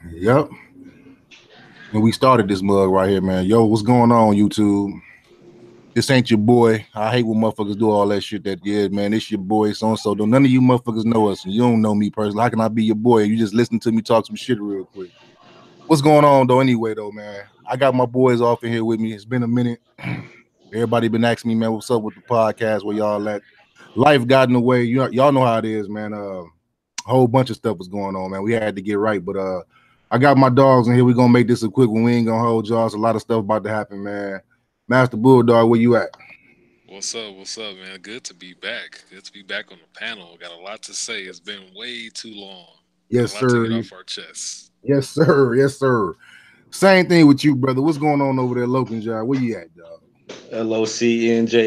Yep. And we started this mug right here, man. Yo, what's going on, YouTube? This ain't your boy. I hate when motherfuckers do all that shit. That yeah, man, it's your boy, so and so. Don't none of you motherfuckers know us, and you don't know me personally. How can I be your boy? You just listen to me talk some shit real quick. What's going on though? Anyway, though, man, I got my boys off in here with me. It's been a minute. Everybody been asking me, man, what's up with the podcast? Where y'all at? Life got in the way. Y'all know how it is, man. A whole bunch of stuff was going on, man. We had to get right, but I got my dogs in here. We gonna make this a quick one. We ain't gonna hold y'all. It's a lot of stuff about to happen, man. Master Bulldog, where you at? What's up? What's up, man? Good to be back. Good to be back on the panel. Got a lot to say. It's been way too long. Got Yes, a lot to sir. get off our chests. Yes, sir. Yes, sir. Same thing with you, brother. What's going on over there, Logan Job? Where you at, dog? LOCNJIVENJ.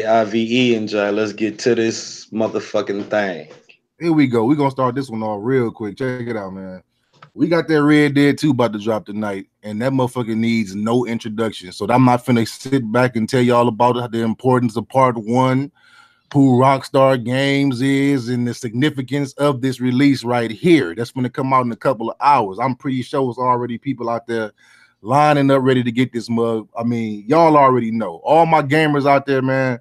Let's get to this motherfucking thing. Here we go. We're gonna start this one off real quick. Check it out, man. We got that Red Dead 2 about to drop tonight, and that motherfucker needs no introduction. So I'm not finna sit back and tell y'all about the importance of part one, who Rockstar Games is, and the significance of this release right here. That's gonna come out in a couple of hours. I'm pretty sure it's already people out there lining up ready to get this mug. I mean, y'all already know. All my gamers out there, man,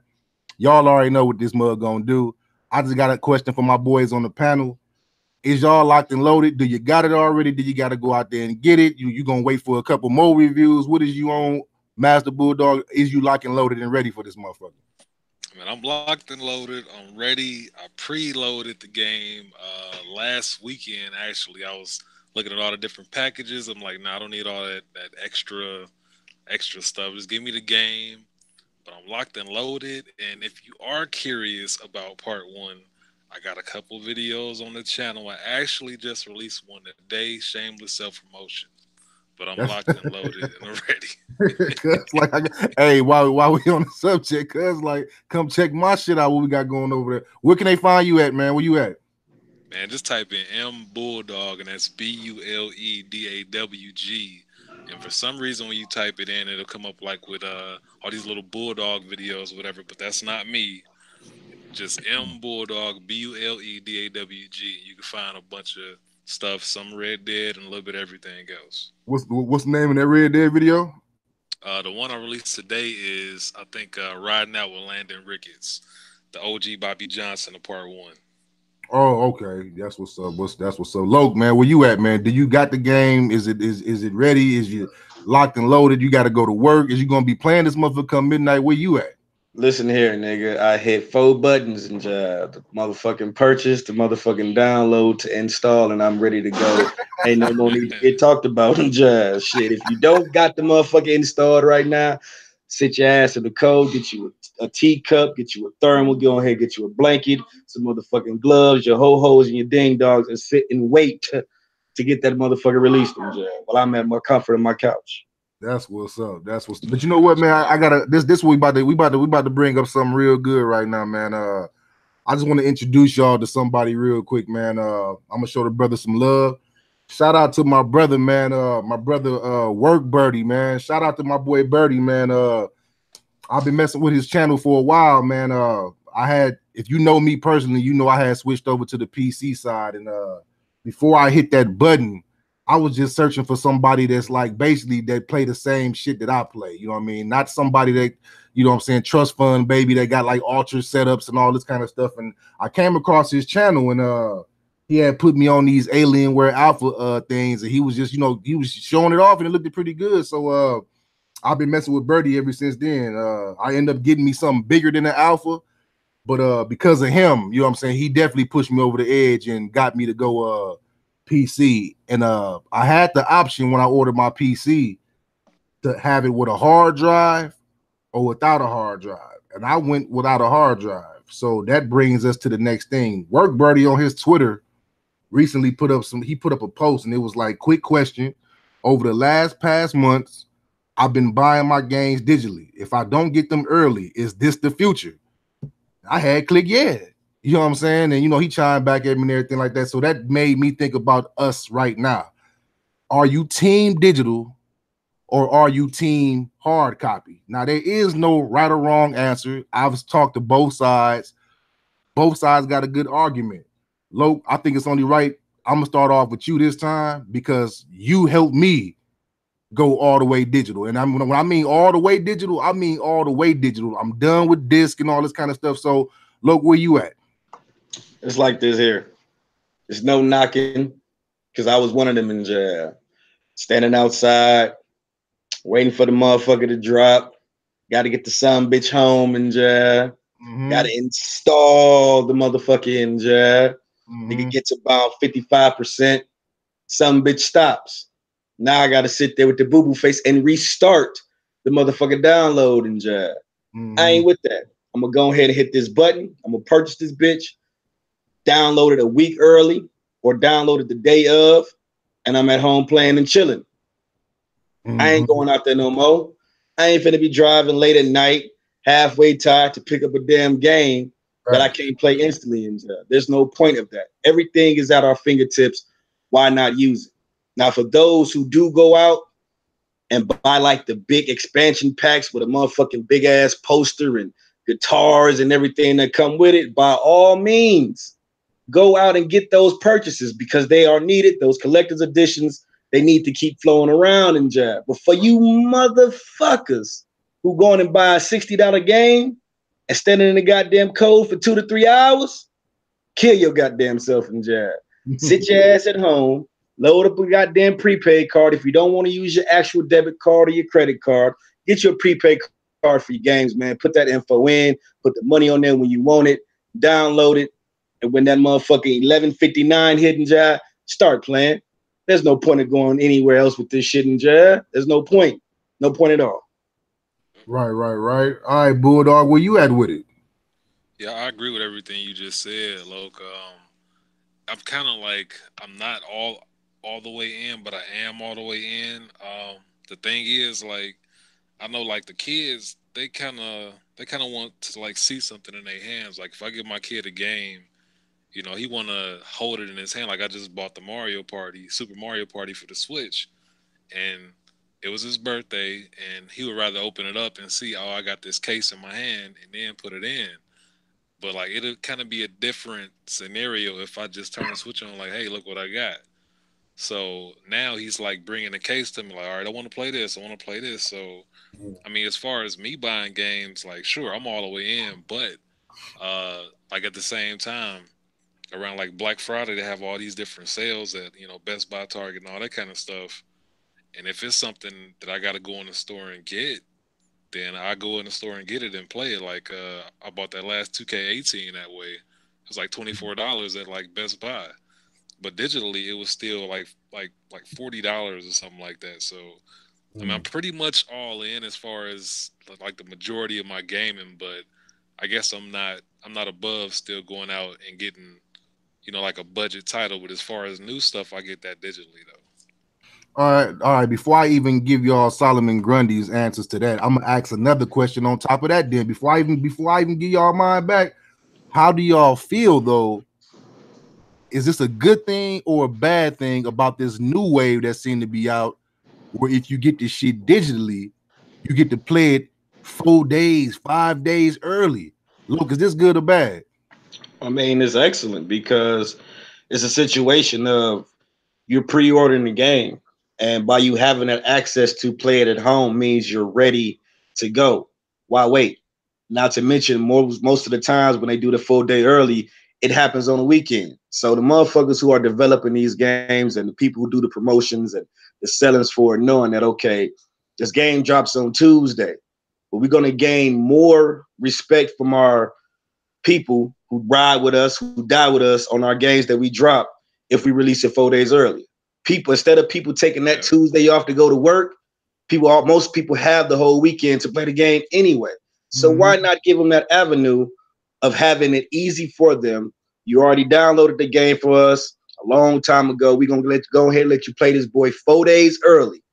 y'all already know what this mug gonna do. I just got a question for my boys on the panel. Is y'all locked and loaded? Do you got it already? Do you got to go out there and get it? You gonna wait for a couple more reviews? What is you on, Master Bulldog? Is you locked and loaded and ready for this motherfucker? I mean, I'm locked and loaded. I'm ready. I preloaded the game last weekend. Actually, I was looking at all the different packages. I'm like, nah, I don't need all that extra stuff. Just give me the game. But I'm locked and loaded. And if you are curious about part one, I got a couple videos on the channel. I actually just released one today, shameless self promotion. But I'm That's locked and loaded and I'm ready. cause like, hey, while we on the subject, cause like, come check my shit out. What we got going over there? Where can they find you at, man? Where you at? Man, just type in M Bulldog and that's BULEDAWG. And for some reason, when you type it in, it'll come up like with all these little bulldog videos, or whatever. But that's not me. Just M Bulldog BULEDAWG. You can find a bunch of stuff, some Red Dead and a little bit of everything else. What's the name of that Red Dead video? The one I released today is I think Riding Out with Landon Ricketts, the OG Bobby Johnson of Part One. Oh, okay. That's what's up. That's what's up. Loke, man, where you at, man? Do you got the game? Is it ready? Is you locked and loaded? You got to go to work? Is you gonna be playing this motherfucker come midnight? Where you at? Listen here, nigga. I hit four buttons and the motherfucking purchase, the motherfucking download to install, and I'm ready to go. Ain't no more need to get talked about and jazz. Shit, if you don't got the motherfucker installed right now, sit your ass in the cold, get you a teacup, get you a thermal, go ahead, get you a blanket, some motherfucking gloves, your ho-hos and your ding dogs, and sit and wait to get that motherfucker released from jazz while I'm at my comfort in my couch. That's what's up. That's what's. But you know what, Gotcha, man? I gotcha. gotta this we about to bring up something real good right now, man. I just want to introduce y'all to somebody real quick, man. I'm gonna show the brother some love. Shout out to my brother, man. My brother, Work Birdie, man. Shout out to my boy Birdie, man. I've been messing with his channel for a while, man. I had, if you know me personally, you know I had switched over to the PC side, and before I hit that button, I was just searching for somebody that's like basically that play the same shit that I play. You know what I mean? Not somebody that, you know what I'm saying, trust fund baby that got like ultra setups and all this kind of stuff. And I came across his channel, and he had put me on these Alienware Alpha things, and he was just, you know, he was showing it off and it looked pretty good. So I've been messing with Birdie ever since then. I end up getting me something bigger than the Alpha, but because of him, you know what I'm saying, he definitely pushed me over the edge and got me to go PC. And I had the option when I ordered my PC to have it with a hard drive or without a hard drive. And I went without a hard drive. So that brings us to the next thing. Work Birdie on his Twitter recently put up a post, and it was like, quick question. Over the last past months, I've been buying my games digitally. If I don't get them early, is this the future? I had click yeah. You know what I'm saying? And you know, he chimed back at me and everything like that. So that made me think about us right now. Are you team digital or are you team hard copy? Now, there is no right or wrong answer. I've talked to both sides. Both sides got a good argument. Low, I think it's only right. I'm gonna start off with you this time because you helped me go all the way digital. And when I mean all the way digital, I mean all the way digital. I'm done with disc and all this kind of stuff. So look, where you at? It's like this here. There's no knocking because I was one of them in jail. Standing outside, waiting for the motherfucker to drop. Got to get the son bitch home in jail. Got to install the motherfucker in jail. Nigga gets about 55%. Some bitch stops. Now I got to sit there with the boo-boo face and restart the motherfucker download in jail. I ain't with that. I'm going to go ahead and hit this button. I'm going to purchase this bitch, download it a week early or download it the day of, and I'm at home playing and chilling. I ain't going out there no more. I ain't finna be driving late at night, halfway tired to pick up a damn game that I can't play instantly in jail. There's no point of that. Everything is at our fingertips. Why not use it? Now, for those who do go out and buy like the big expansion packs with a motherfucking big ass poster and guitars and everything that come with it, by all means, go out and get those purchases because they are needed. Those collector's editions, they need to keep flowing around in jail. But for you motherfuckers who going and buy a $60 game and standing in the goddamn cold for 2 to 3 hours, kill your goddamn self in jail. Sit your ass at home, load up a goddamn prepaid card. If you don't want to use your actual debit card or your credit card, get your prepaid card for your games, man. Put that info in, put the money on there when you want it, download it, and when that motherfucking 11:59 hit in jail, start playing. There's no point of going anywhere else with this shit in jail. There's no point. No point at all. Right. All right, Bulldog, where you at with it? Yeah, I agree with everything you just said, Loke. I'm kind of like I'm not all the way in, but I am all the way in. The thing is, like, I know like the kids, they kind of want to like see something in their hands. Like if I give my kid a game, he want to hold it in his hand. Like I just bought the Super Mario Party for the Switch, and it was his birthday, and he would rather open it up and see, oh, I got this case in my hand, and then put it in. But like it'll kind of be a different scenario if I just turn the switch on, like, hey, look what I got. So now he's like bringing the case to me, like, all right, I want to play this, I want to play this. So I mean, as far as me buying games, like, sure, I'm all the way in, but like at the same time, around like Black Friday, they have all these different sales at Best Buy, Target, and all that kind of stuff. And if it's something that I got to go in the store and get, then I go in the store and get it and play it. Like I bought that last 2K18 that way. It was like $24 at like Best Buy, but digitally it was still like $40 or something like that. So I mean, I'm pretty much all in as far as like the majority of my gaming, but I guess I'm not above still going out and getting like a budget title. But as far as new stuff, I get that digitally though. All right. Before I even give y'all Solomon Grundy's answers to that, I'm gonna ask another question on top of that. Then before I even give y'all mine back, how do y'all feel though? Is this a good thing or a bad thing about this new wave that seemed to be out, where if you get this shit digitally, you get to play it 4 days, 5 days early? Look, is this good or bad? I mean, it's excellent because it's a situation of you're pre-ordering the game, and by you having that access to play it at home means you're ready to go. Why wait? Not to mention, most of the times when they do the full day early, it happens on the weekend. So the motherfuckers who are developing these games and the people who do the promotions and the sellings for it, knowing that, okay, this game drops on Tuesday, but we're going to gain more respect from our people who ride with us, who die with us on our games that we drop if we release it 4 days early. People, instead of people taking that Tuesday off to go to work, most people have the whole weekend to play the game anyway. So why not give them that avenue of having it easy for them? You already downloaded the game for us a long time ago. We're gonna go ahead and let you play this boy 4 days early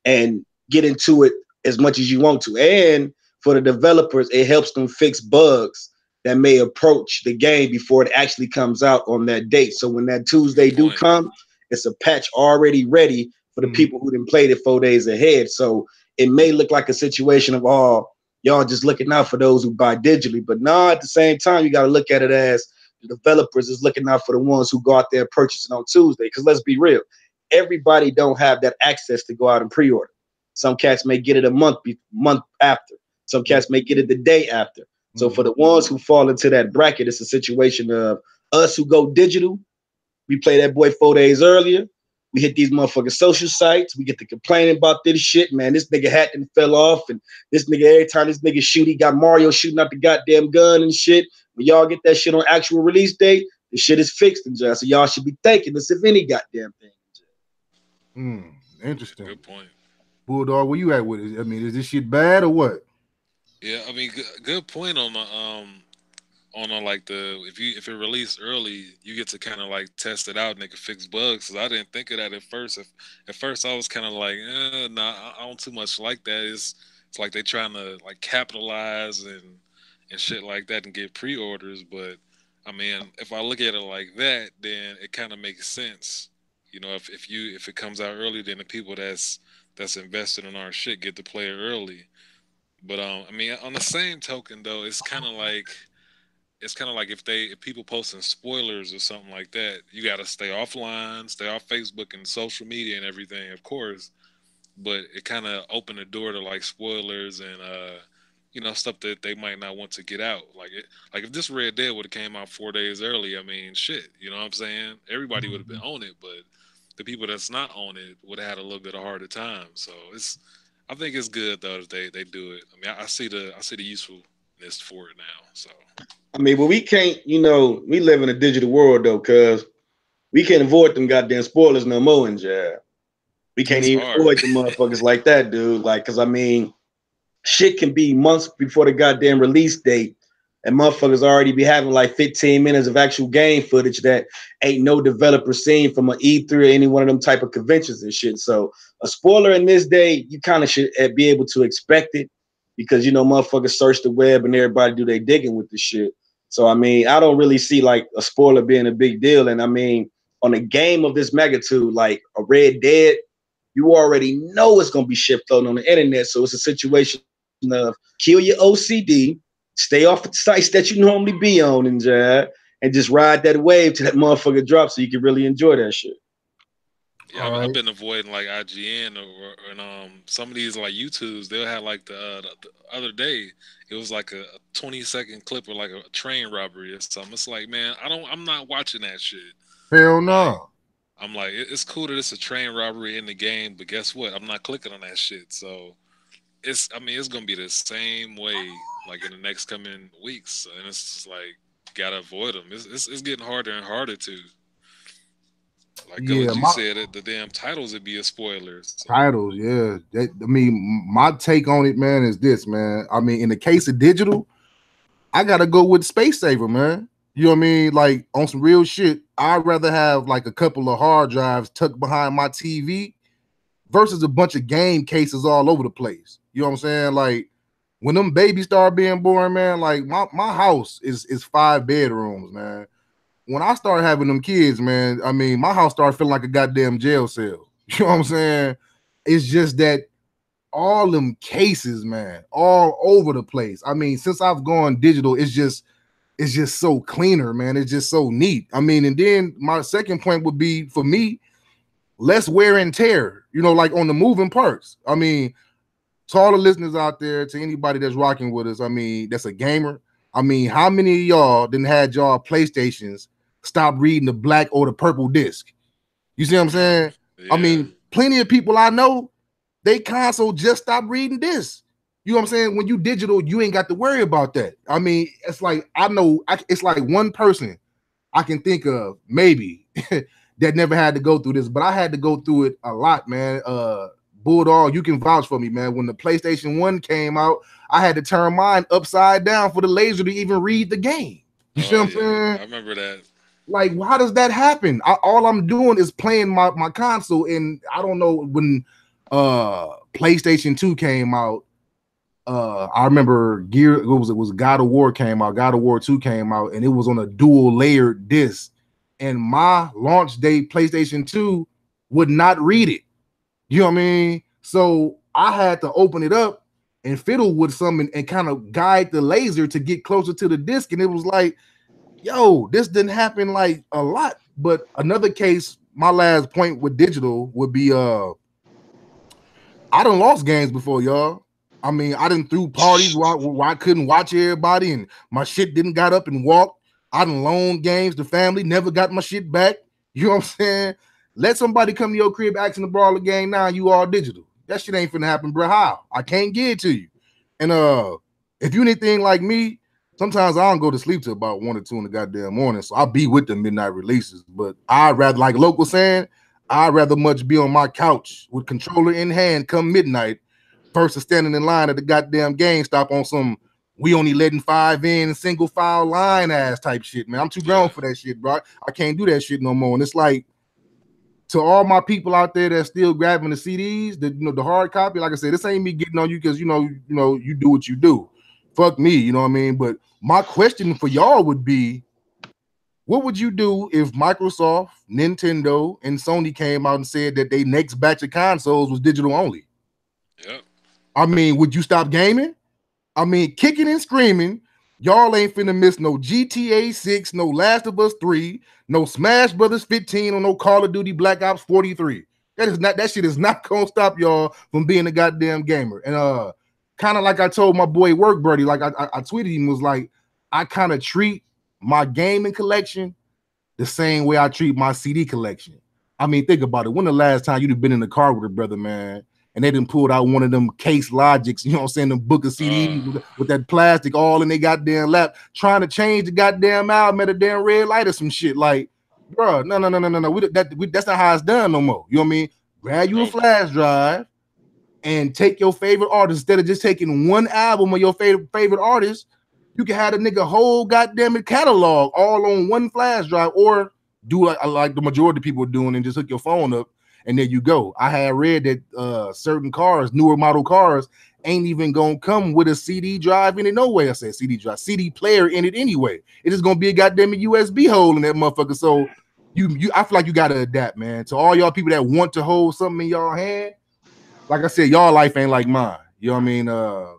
and get into it as much as you want to. And for the developers, it helps them fix bugs that may approach the game before it actually comes out on that date. So when that Tuesday do come, it's a patch already ready for the people who didn't play it 4 days ahead. So it may look like a situation of, oh, y'all just looking out for those who buy digitally. But no, at the same time, you got to look at it as The developers is looking out for the ones who go out there purchasing on Tuesday. Because let's be real, everybody don't have that access to go out and pre-order. Some cats may get it a month after. Some cats may get it the day after. So for the ones who fall into that bracket, it's a situation of us who go digital. We play that boy 4 days earlier. We hit these motherfucking social sites. We get to complaining about this shit, man. This nigga hat done fell off, and this nigga, every time this nigga shoot, he got Mario shooting out the goddamn gun and shit. When y'all get that shit on actual release date, the shit is fixed and just. So y'all should be thanking us if any goddamn thing. Interesting. Good point. Bulldog, where you at with it? I mean, is this shit bad or what? Yeah, I mean, good point on the on like the if it released early, you get to kind of like test it out and they can fix bugs. Cause I didn't think of that at first. At first, I was kind of like, nah, I don't too much like that. It's like they trying to like capitalize and shit like that and get pre-orders. But I mean, if I look at it like that, then it kind of makes sense. You know, if it comes out early, then the people that's invested in our shit get to play it early. But I mean, on the same token though, it's kind of like if people posting spoilers or something like that, you got to stay offline, stay off Facebook and social media and everything, of course. But it kind of opened the door to like spoilers and stuff that they might not want to get out. Like if this Red Dead would have came out 4 days early, I mean, shit, you know what I'm saying? Everybody would have been on it, but the people that's not on it would have had a little bit of harder time. So I think it's good though that they do it. I mean, I see the usefulness for it now. So. I mean, but we can't, we live in a digital world though, cause we can't avoid them goddamn spoilers no more in jab. We can't even avoid the motherfuckers like that, dude. Like, cause I mean, shit can be months before the goddamn release date, and motherfuckers already be having like 15 minutes of actual game footage that ain't no developer seen from an E3 or any one of them type of conventions and shit. So a spoiler in this day, you kind of should be able to expect it because, motherfuckers search the web and everybody do they digging with this shit. So, I mean, I don't really see like a spoiler being a big deal. And I mean, on a game of this magnitude, like a Red Dead, you already know it's going to be shit floating on the internet. So it's a situation of kill your OCD, stay off the sites that you normally be on and just ride that wave till that motherfucker drops so you can really enjoy that shit. Yeah, I've been avoiding like IGN and some of these like YouTubes. They'll have like the other day it was like a 20-second clip or like a train robbery or something. It's like, man, I'm not watching that shit. Hell no. Like, I'm like, it's cool that it's a train robbery in the game, but guess what? I'm not clicking on that shit. So it's gonna be the same way like in the next coming weeks, and it's just like gotta avoid them. It's getting harder and harder to. Like what you said, the damn titles would be a spoiler. So. Titles, yeah. I mean, my take on it, man, is this, man. I mean, in the case of digital, I gotta go with Space Saver, man. You know what I mean? Like on some real shit, I'd rather have like a couple of hard drives tucked behind my TV versus a bunch of game cases all over the place. You know what I'm saying? Like when them babies start being born, man, like my house is 5 bedrooms, man. When I started having them kids, man, I mean, my house started feeling like a goddamn jail cell. You know what I'm saying? It's just that all them cases, man, all over the place. I mean, since I've gone digital, it's just so cleaner, man. It's just so neat. I mean, and then my second point would be for me, less wear and tear, like on the moving parts. I mean, to all the listeners out there, to anybody that's rocking with us, I mean, that's a gamer. I mean, how many of y'all didn't had y'all PlayStations stop reading the black or the purple disc? You see what I'm saying? Yeah. I mean, plenty of people I know, they console just stop reading this. You know what I'm saying? When you digital, you ain't got to worry about that. I mean, it's like, it's like one person I can think of, maybe, that never had to go through this, but I had to go through it a lot, man. Bulldog, you can vouch for me, man. When the PlayStation 1 came out, I had to turn mine upside down for the laser to even read the game. You see what I'm saying? I remember that. Like, how does that happen? All I'm doing is playing my console, and I don't know when PlayStation 2 came out. I remember it was God of War came out, God of War 2 came out, and it was on a dual layered disc. And my launch date PlayStation 2 would not read it. You know what I mean? So I had to open it up and fiddle with something and kind of guide the laser to get closer to the disc. And it was like, yo, this didn't happen like a lot. But another case, my last point with digital would be I done lost games before, y'all. I mean, I done threw parties where I couldn't watch everybody and my shit didn't got up and walk. I done loaned games to family, never got my shit back. You know what I'm saying? Let somebody come to your crib asking to borrow a game now, you all digital. That shit ain't finna happen, bro. How? I can't get it to you. And if you anything like me, sometimes I don't go to sleep till about 1 or 2 in the goddamn morning. So I'll be with the midnight releases. But I'd rather, like Local saying, I'd rather much be on my couch with controller in hand come midnight versus standing in line at the goddamn GameStop on some we only letting 5 in single file line ass type shit, man. I'm too grown for that shit, bro. I can't do that shit no more. And it's like, to all my people out there that's still grabbing the CDs, the hard copy, like I said, this ain't me getting on you because you do what you do. Fuck me, you know what I mean? But my question for y'all would be, what would you do if Microsoft, Nintendo, and Sony came out and said that they next batch of consoles was digital only? Yep. I mean, would you stop gaming? I mean, kicking and screaming, y'all ain't finna miss no GTA 6, no Last of Us 3, no Smash Brothers 15, or no Call of Duty Black Ops 43. That shit is not gonna stop y'all from being a goddamn gamer. And kind of like I told my boy Work Birdie, like I tweeted him, was like, I kind of treat my gaming collection the same way I treat my CD collection. I mean, think about it. When the last time you'd have been in the car with a brother, man, and they didn't pull out one of them Case Logics, you know what I'm saying, them book of CDs with that plastic all in their goddamn lap, trying to change the goddamn album at a damn red light or some shit. Like, bro, no. That's not how it's done no more. You know what I mean? Grab you a flash drive and take your favorite artist instead of just taking one album of your favorite artist. You can have a nigga whole goddamn catalog all on one flash drive, or do like the majority of people are doing and just hook your phone up and there you go. I had read that certain cars, newer model cars, ain't even gonna come with a CD drive in it. No way. I said CD drive, CD player in it anyway. It is gonna be a goddamn USB hole in that motherfucker. So I feel like you gotta adapt, man. To all y'all people that want to hold something in y'all hand, like I said, y'all life ain't like mine. You know what I mean?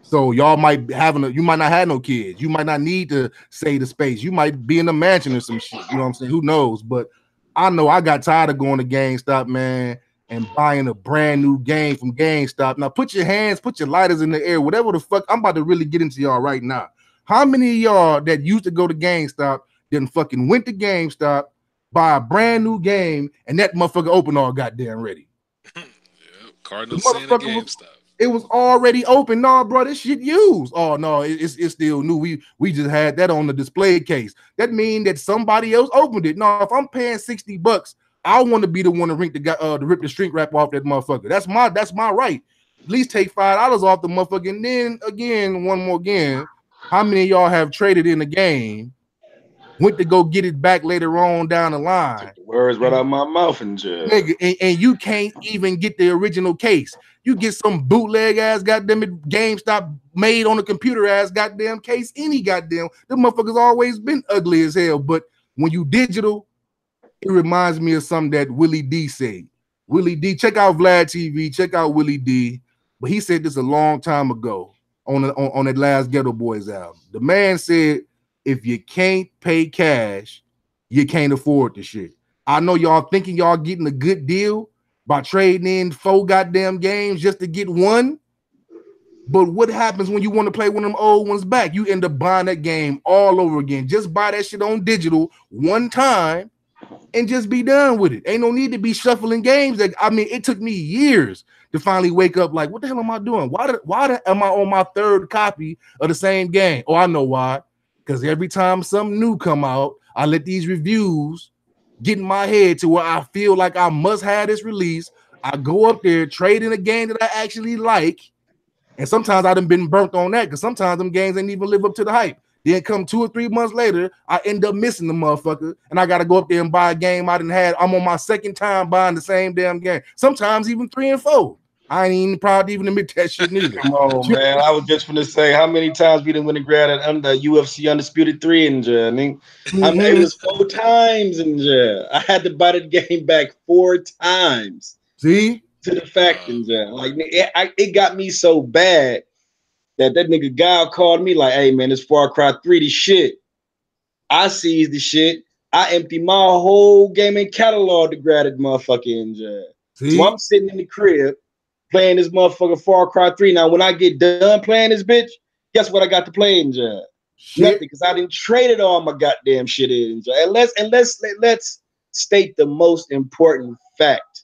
So y'all might you might not have no kids. You might not need to save the space. You might be in a mansion or some shit. You know what I'm saying? Who knows? But I know I got tired of going to GameStop, man, and buying a brand new game from GameStop. Now put your lighters in the air, whatever the fuck. I'm about to really get into y'all right now. How many of y'all that used to go to GameStop then fucking went to GameStop, buy a brand new game, and that motherfucker open all goddamn ready? Yeah, Cardinals saying at GameStop. It was already open. No, bro, this shit used. Oh no, it's still new. We just had that on the display case. That means that somebody else opened it. No, if I'm paying $60, I want to be the one to rip the shrink wrap off that motherfucker. That's my right. At least take $5 off the motherfucker. And then again, how many of y'all have traded in the game, went to go get it back later on down the line? Took the words right out of my mouth and just nigga, and you can't even get the original case. You get some bootleg ass goddamn it GameStop made on the computer ass goddamn case. Any goddamn, the motherfuckers always been ugly as hell. But when you digital, it reminds me of something that Willie D said. Willie D, check out Vlad TV, check out Willie D. But he said this a long time ago on that last Ghetto Boys album. The man said, if you can't pay cash, you can't afford the shit. I know y'all thinking y'all getting a good deal by trading in 4 goddamn games just to get one. But what happens when you want to play one of them old ones back? You end up buying that game all over again. Just buy that shit on digital one time and just be done with it. Ain't no need to be shuffling games. It took me years to finally wake up like, what the hell am I doing? Why am I on my 3rd copy of the same game? Oh, I know why. Because every time something new come out, I let these reviews get in my head to where I feel like I must have this release. I go up there, trade in a game that I actually like, and sometimes I done been burnt on that because sometimes them games ain't even live up to the hype. Then come 2 or 3 months later, I end up missing the motherfucker, and I got to go up there and buy a game I didn't have. I'm on my 2nd time buying the same damn game. Sometimes even 3 and 4. I ain't even proud to even admit that shit neither. Come on, man. I was just gonna say how many times we done went and grabbed it under UFC Undisputed 3 in jail. It was 4 times in jail. I had to buy the game back 4 times. See? To the fact in jail. Like it got me so bad that nigga guy called me like, hey man, this Far Cry 3 the shit. I seized the shit. I emptied my whole gaming catalog to grab that motherfucking job. So I'm sitting in the crib playing this motherfucking Far Cry 3. Now, when I get done playing this bitch, guess what I got to play in job? Nothing, because I didn't trade all my goddamn shit in job. And let's state the most important fact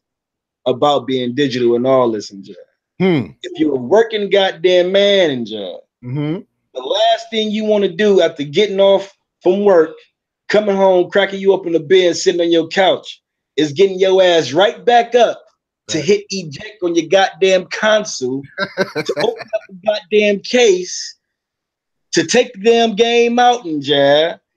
about being digital and all this in job. If you're a working goddamn man in job, the last thing you want to do after getting off from work, coming home, cracking you up in the bed, sitting on your couch, is getting your ass right back up to hit eject on your goddamn console, to open up the goddamn case, to take the damn game out and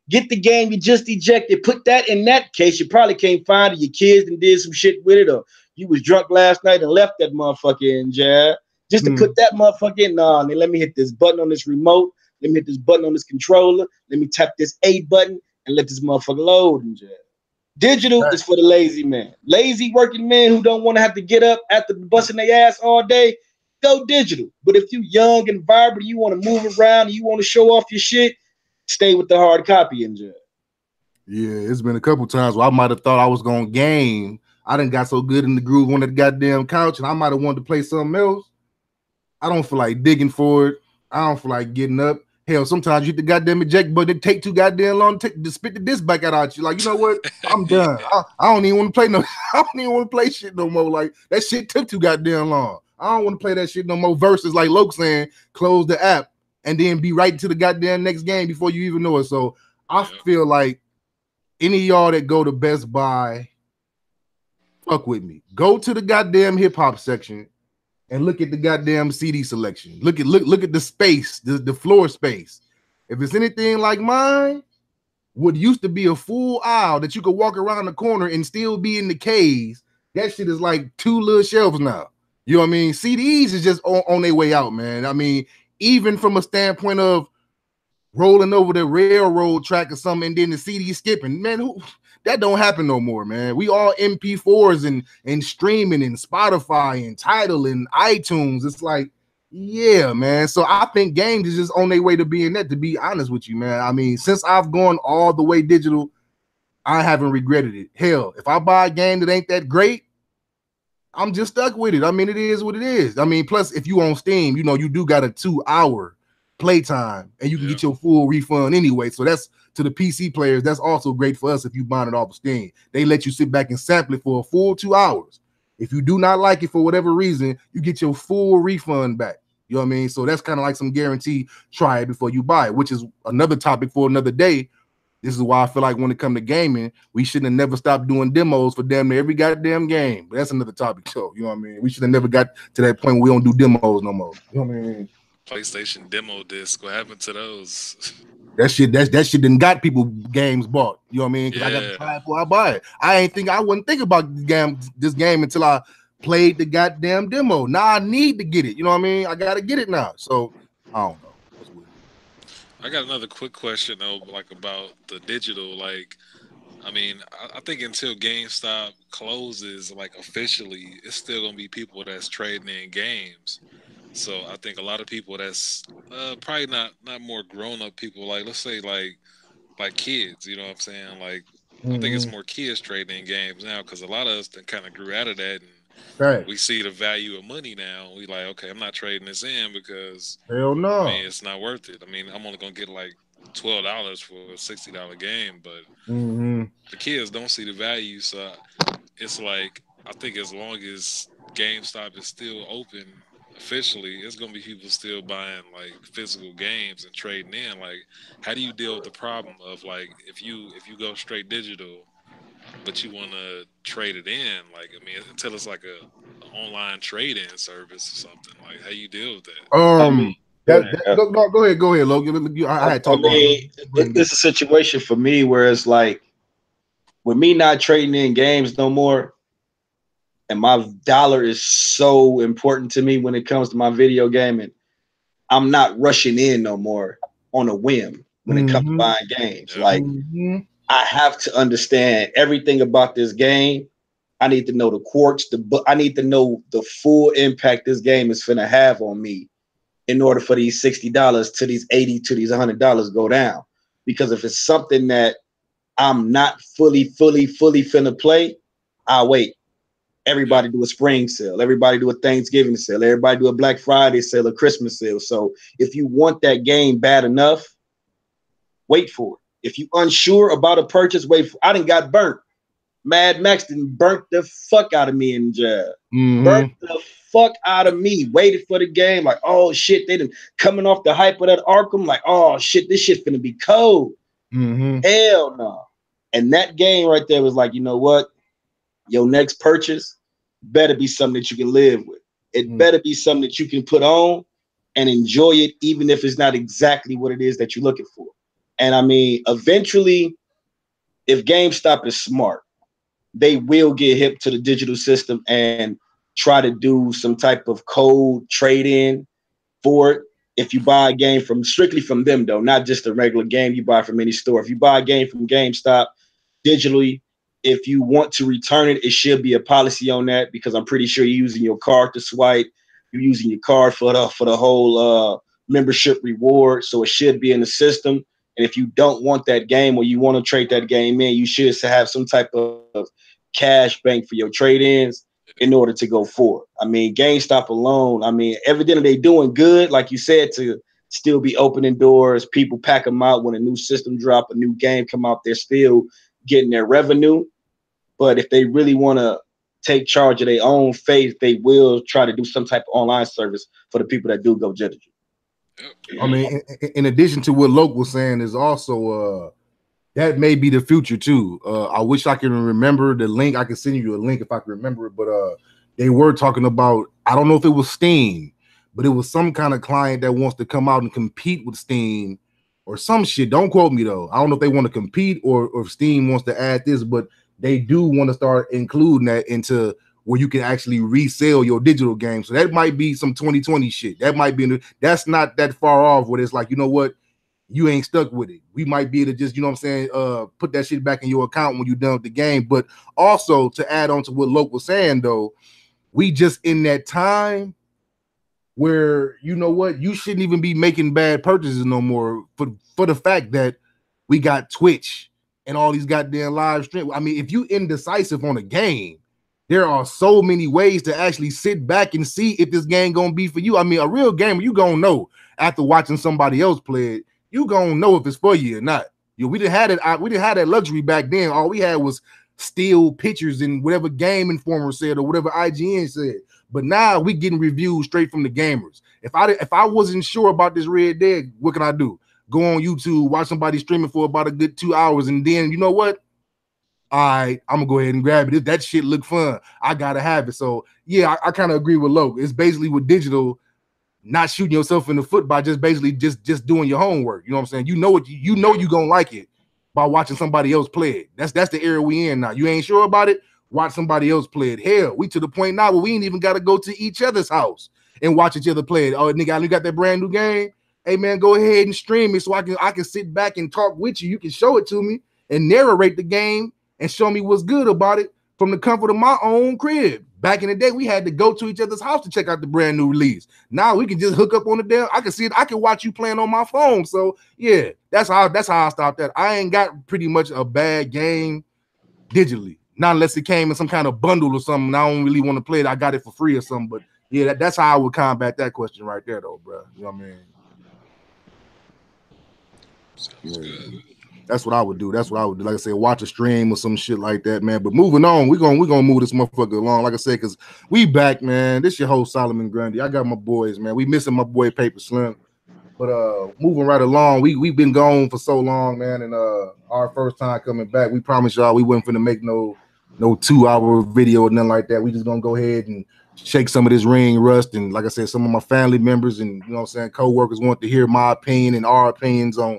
get the game you just ejected, put that in that case. You probably can't find it. Your kids and did some shit with it, or you was drunk last night and left that motherfucker in just to put that motherfucker in. Nah, and then let me hit this button on this remote. Let me hit this button on this controller. Let me tap this A button and let this motherfucker load and Digital is for the lazy man. Lazy working men who don't want to have to get up after busting their ass all day, go digital. But if you young and vibrant, you want to move around, you want to show off your shit, stay with the hard copy in jail. Yeah, it's been a couple times where I might have thought I was going to game. I done got so good in the groove on that goddamn couch, and I might have wanted to play something else. I don't feel like digging for it. I don't feel like getting up. Hell, sometimes you hit the goddamn eject button, it take too goddamn long to spit the disc back out at you. Like, you know what? I'm done. I don't even want to play no. I don't even want to play shit no more. Like, that shit took too goddamn long. I don't want to play that shit no more. Versus like Loke saying, close the app and then be right to the goddamn next game before you even know it. So I feel like any of y'all that go to Best Buy, fuck with me. Go to the goddamn hip hop section and look at the goddamn CD selection. Look at the space, the floor space. If it's anything like mine, what used to be a full aisle that you could walk around the corner and still be in the case, that shit is like 2 little shelves now. You know what I mean? CDs is just on their way out, man. I mean, even from a standpoint of rolling over the railroad track or something and then the CD skipping, man, that don't happen no more, man. We all MP4s and streaming and Spotify and Tidal and iTunes. It's like, yeah, man. So I think games is just on their way to being that, to be honest with you, man. I mean, since I've gone all the way digital, I haven't regretted it. Hell, if I buy a game that ain't that great, I'm just stuck with it. I mean, it is what it is. I mean, plus if you on Steam, you know, you do got a 2-hour playtime and you can get your full refund anyway. So that's, to the PC players, that's also great for us if you bind it off of Steam. They let you sit back and sample it for a full 2 hours. If you do not like it for whatever reason, you get your full refund back. You know what I mean? So that's kind of like some guarantee. Try it before you buy it, which is another topic for another day. This is why I feel like when it comes to gaming, we shouldn't have never stopped doing demos for damn near every goddamn game. But that's another topic, so you know what I mean? We should have never got to that point where we don't do demos no more. You know what I mean? PlayStation demo disc. What happened to those? That shit didn't got people games bought. You know what I mean? Because I got to buy it before I buy it. I wouldn't think about this game until I played the goddamn demo. Now I need to get it. You know what I mean? I gotta get it now. So I don't know. That's weird. I got another quick question though, like about the digital. Like, I mean, I think until GameStop closes, like officially, it's still gonna be people that's trading in games. So I think a lot of people that's probably not more grown up people, like let's say like kids, you know what I'm saying? Like I think it's more kids trading in games now because a lot of us kind of grew out of that, and we see the value of money now. We like, okay, I'm not trading this in because hell no, I mean, it's not worth it. I mean, I'm only gonna get like $12 for a $60 game, but the kids don't see the value. So it's like I think as long as GameStop is still open officially, it's gonna be people still buying like physical games and trading in. Like, how do you deal with the problem of like if you go straight digital, but you want to trade it in? Like, I mean, until it's like a online trade-in service or something. Like, how you deal with that? Go ahead, Logan. I had talked. It's a situation for me where it's like, with me not trading in games no more, and my dollar is so important to me when it comes to my video gaming, I'm not rushing in no more on a whim when it comes to buying games. Like, I have to understand everything about this game. I need to know the quirks, I need to know the full impact this game is finna have on me in order for these $60 to these $80 to these $100 go down. because if it's something that I'm not fully finna play, I'll wait. Everybody do a spring sale. Everybody do a Thanksgiving sale. Everybody do a Black Friday sale, a Christmas sale. So if you want that game bad enough, wait for it. If you unsure about a purchase, wait for it. I done got burnt. Mad Max done burnt the fuck out of me in Jab. Burnt the fuck out of me. Waited for the game. Like, oh shit, they done coming off the hype of that Arkham. Like, oh shit, this shit finna be cold. Hell no. And that game right there was like, you know what? Your next purchase better be something that you can live with. It better be something that you can put on and enjoy it, even if it's not exactly what it is that you're looking for. And I mean, eventually, if GameStop is smart, they will get hip to the digital system and try to do some type of code trade-in for it. If you buy a game from strictly from them, though, not just a regular game you buy from any store. If you buy a game from GameStop digitally, if you want to return it, it should be a policy on that, because I'm pretty sure you're using your card to swipe. You're using your card for the whole membership reward. So it should be in the system. And if you don't want that game or you want to trade that game in, you should have some type of cash bank for your trade-ins in order to go forward. I mean, GameStop alone, I mean, evidently they doing good, like you said, to still be opening doors. People pack them out when a new system drop, a new game come out, they're still getting their revenue. But if they really want to take charge of their own fate, they will try to do some type of online service for the people that do go digital. I mean, in addition to what Loke was saying, is also that may be the future too. I wish I can remember the link. I can send you a link if I can remember it. But they were talking about, I don't know if it was Steam, but it was some kind of client that wants to come out and compete with Steam or some shit. Don't quote me though. I don't know if they want to compete or if Steam wants to add this, but they do want to start including that into where you can actually resell your digital game. So that might be some 2020 shit. That might be, that's not that far off where it's like, you know what? You ain't stuck with it. We might be able to just, you know what I'm saying, put that shit back in your account when you're done with the game. But also to add on to what Loke was saying though, we just in that time where, you know what, you shouldn't even be making bad purchases no more for the fact that we got Twitch and all these goddamn live stream. I mean, if you indecisive on a game, there are so many ways to actually sit back and see if this game gonna be for you. I mean, a real gamer, you gonna know after watching somebody else play it. You gonna know if it's for you or not. We didn't have it. We didn't have that luxury back then. All we had was still pictures and whatever Game Informer said or whatever IGN said. But now we getting reviews straight from the gamers. If I wasn't sure about this Red Dead, what can I do? Go on YouTube, watch somebody streaming for about a good 2 hours, and then you know what? All right, I'm gonna go ahead and grab it. If that shit look fun, I gotta have it. So yeah, I kind of agree with Loke. It's basically with digital, not shooting yourself in the foot by just basically just doing your homework. You know what I'm saying? You know what you know you're gonna like it by watching somebody else play it. That's the era we in now. You ain't sure about it? Watch somebody else play it. Hell, we to the point now where we ain't even gotta go to each other's house and watch each other play it. Oh, nigga, you got that brand new game? Hey man, go ahead and stream it so I can sit back and talk with you. You can show it to me and narrate the game and show me what's good about it from the comfort of my own crib. Back in the day, we had to go to each other's house to check out the brand new release. Now we can just hook up on the damn. I can see it. I can watch you playing on my phone. So yeah, that's how I stopped that. I ain't got pretty much a bad game digitally, not unless it came in some kind of bundle or something. I don't really want to play it. I got it for free or something. But yeah, that's how I would combat that question right there, though, bro. You know what I mean? Sounds good. That's what I would do. That's what I would do. Like I said, watch a stream or some shit like that, man. But moving on, we're gonna move this motherfucker along. Like I said, because we back, man. This your host, Solomon Grundy. I got my boys, man. We missing my boy Paper Slim. But moving right along, we've been gone for so long, man. And our first time coming back, we promised y'all we wasn't finna make no 2-hour video or nothing like that. We just gonna go ahead and shake some of this ring rust. And like I said, some of my family members and you know what I'm saying, co-workers want to hear my opinion and our opinions on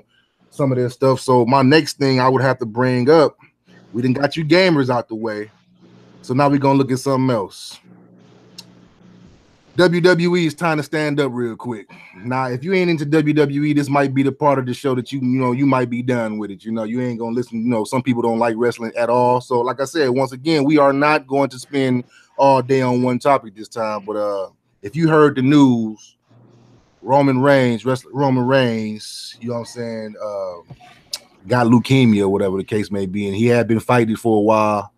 some of this stuff. So my next thing I would have to bring up, we done got you gamers out the way. So now we're gonna look at something else. WWE is time to stand up real quick. Now, if you ain't into WWE, this might be the part of the show that you might be done with it. You know, you ain't gonna listen. You know, some people don't like wrestling at all. So, like I said, once again, we are not going to spend all day on one topic this time. But if you heard the news, Roman Reigns, you know what I'm saying? got leukemia or whatever the case may be, and he had been fighting for a while.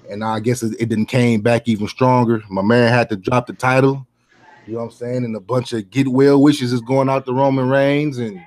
And I guess it didn't came back even stronger. My man had to drop the title. You know what I'm saying? And a bunch of get well wishes is going out to Roman Reigns, and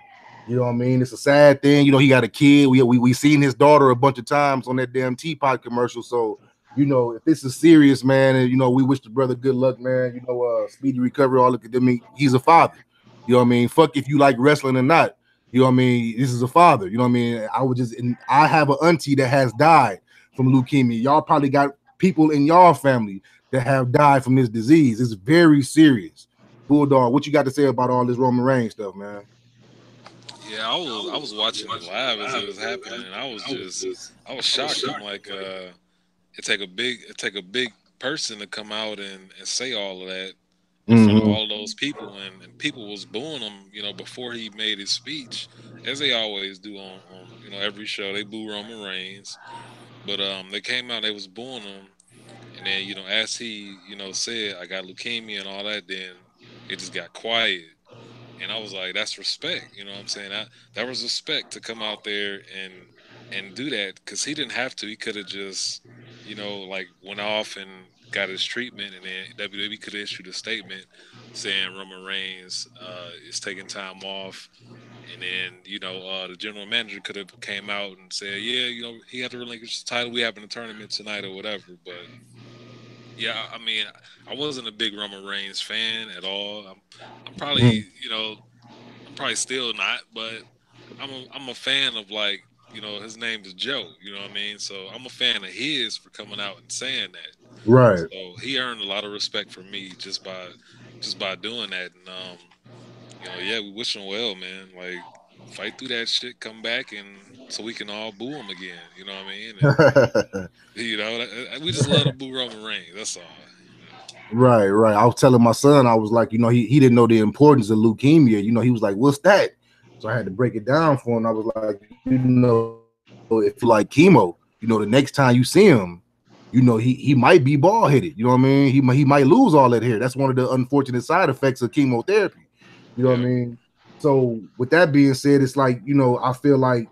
you know what I mean. It's a sad thing. You know, he got a kid. We seen his daughter a bunch of times on that damn teapot commercial. So you know, if this is serious, man, and you know, we wish the brother good luck, man. You know, speedy recovery. All I mean, he's a father. You know what I mean? Fuck if you like wrestling or not. You know what I mean? This is a father. You know what I mean? I have an auntie that has died from leukemia. Y'all probably got people in y'all family that have died from this disease. It's very serious. Bulldog, what you got to say about all this Roman Reigns stuff, man? Yeah, I was watching it live as it was happening, and I was shocked. I'm like, it take a big person to come out and say all of that in front of all of those people, and people was booing him, before he made his speech, as they always do on every show. They boo Roman Reigns, but they came out, they was booing him, and then as he said, I got leukemia and all that, then it just got quiet. And I was like, that's respect. You know what I'm saying? That was respect to come out there and do that, because he didn't have to. He could have just, like went off and got his treatment, and then WWE could have issued a statement saying Roman Reigns is taking time off. And then, the general manager could have came out and said, yeah, he had to relinquish the title. We having a tournament tonight or whatever. But yeah, I mean, I wasn't a big Roman Reigns fan at all. I'm probably, I'm probably still not, but I'm a fan of, like, his name is Joe. You know what I mean? So I'm a fan of his for coming out and saying that. Right. So he earned a lot of respect from me just by doing that. And yeah, we wish him well, man. Like, fight through that shit, come back, and so we can all boo him again. You know what I mean? And we just love to boo Roman Reigns. That's all. Right, right. I was telling my son, I was like, he didn't know the importance of leukemia. He was like, what's that? So I had to break it down for him. I was like, if you like chemo, the next time you see him, he might be bald headed. You know what I mean? He might lose all that hair. That's one of the unfortunate side effects of chemotherapy. You know what I mean? So with that being said, it's like, I feel like,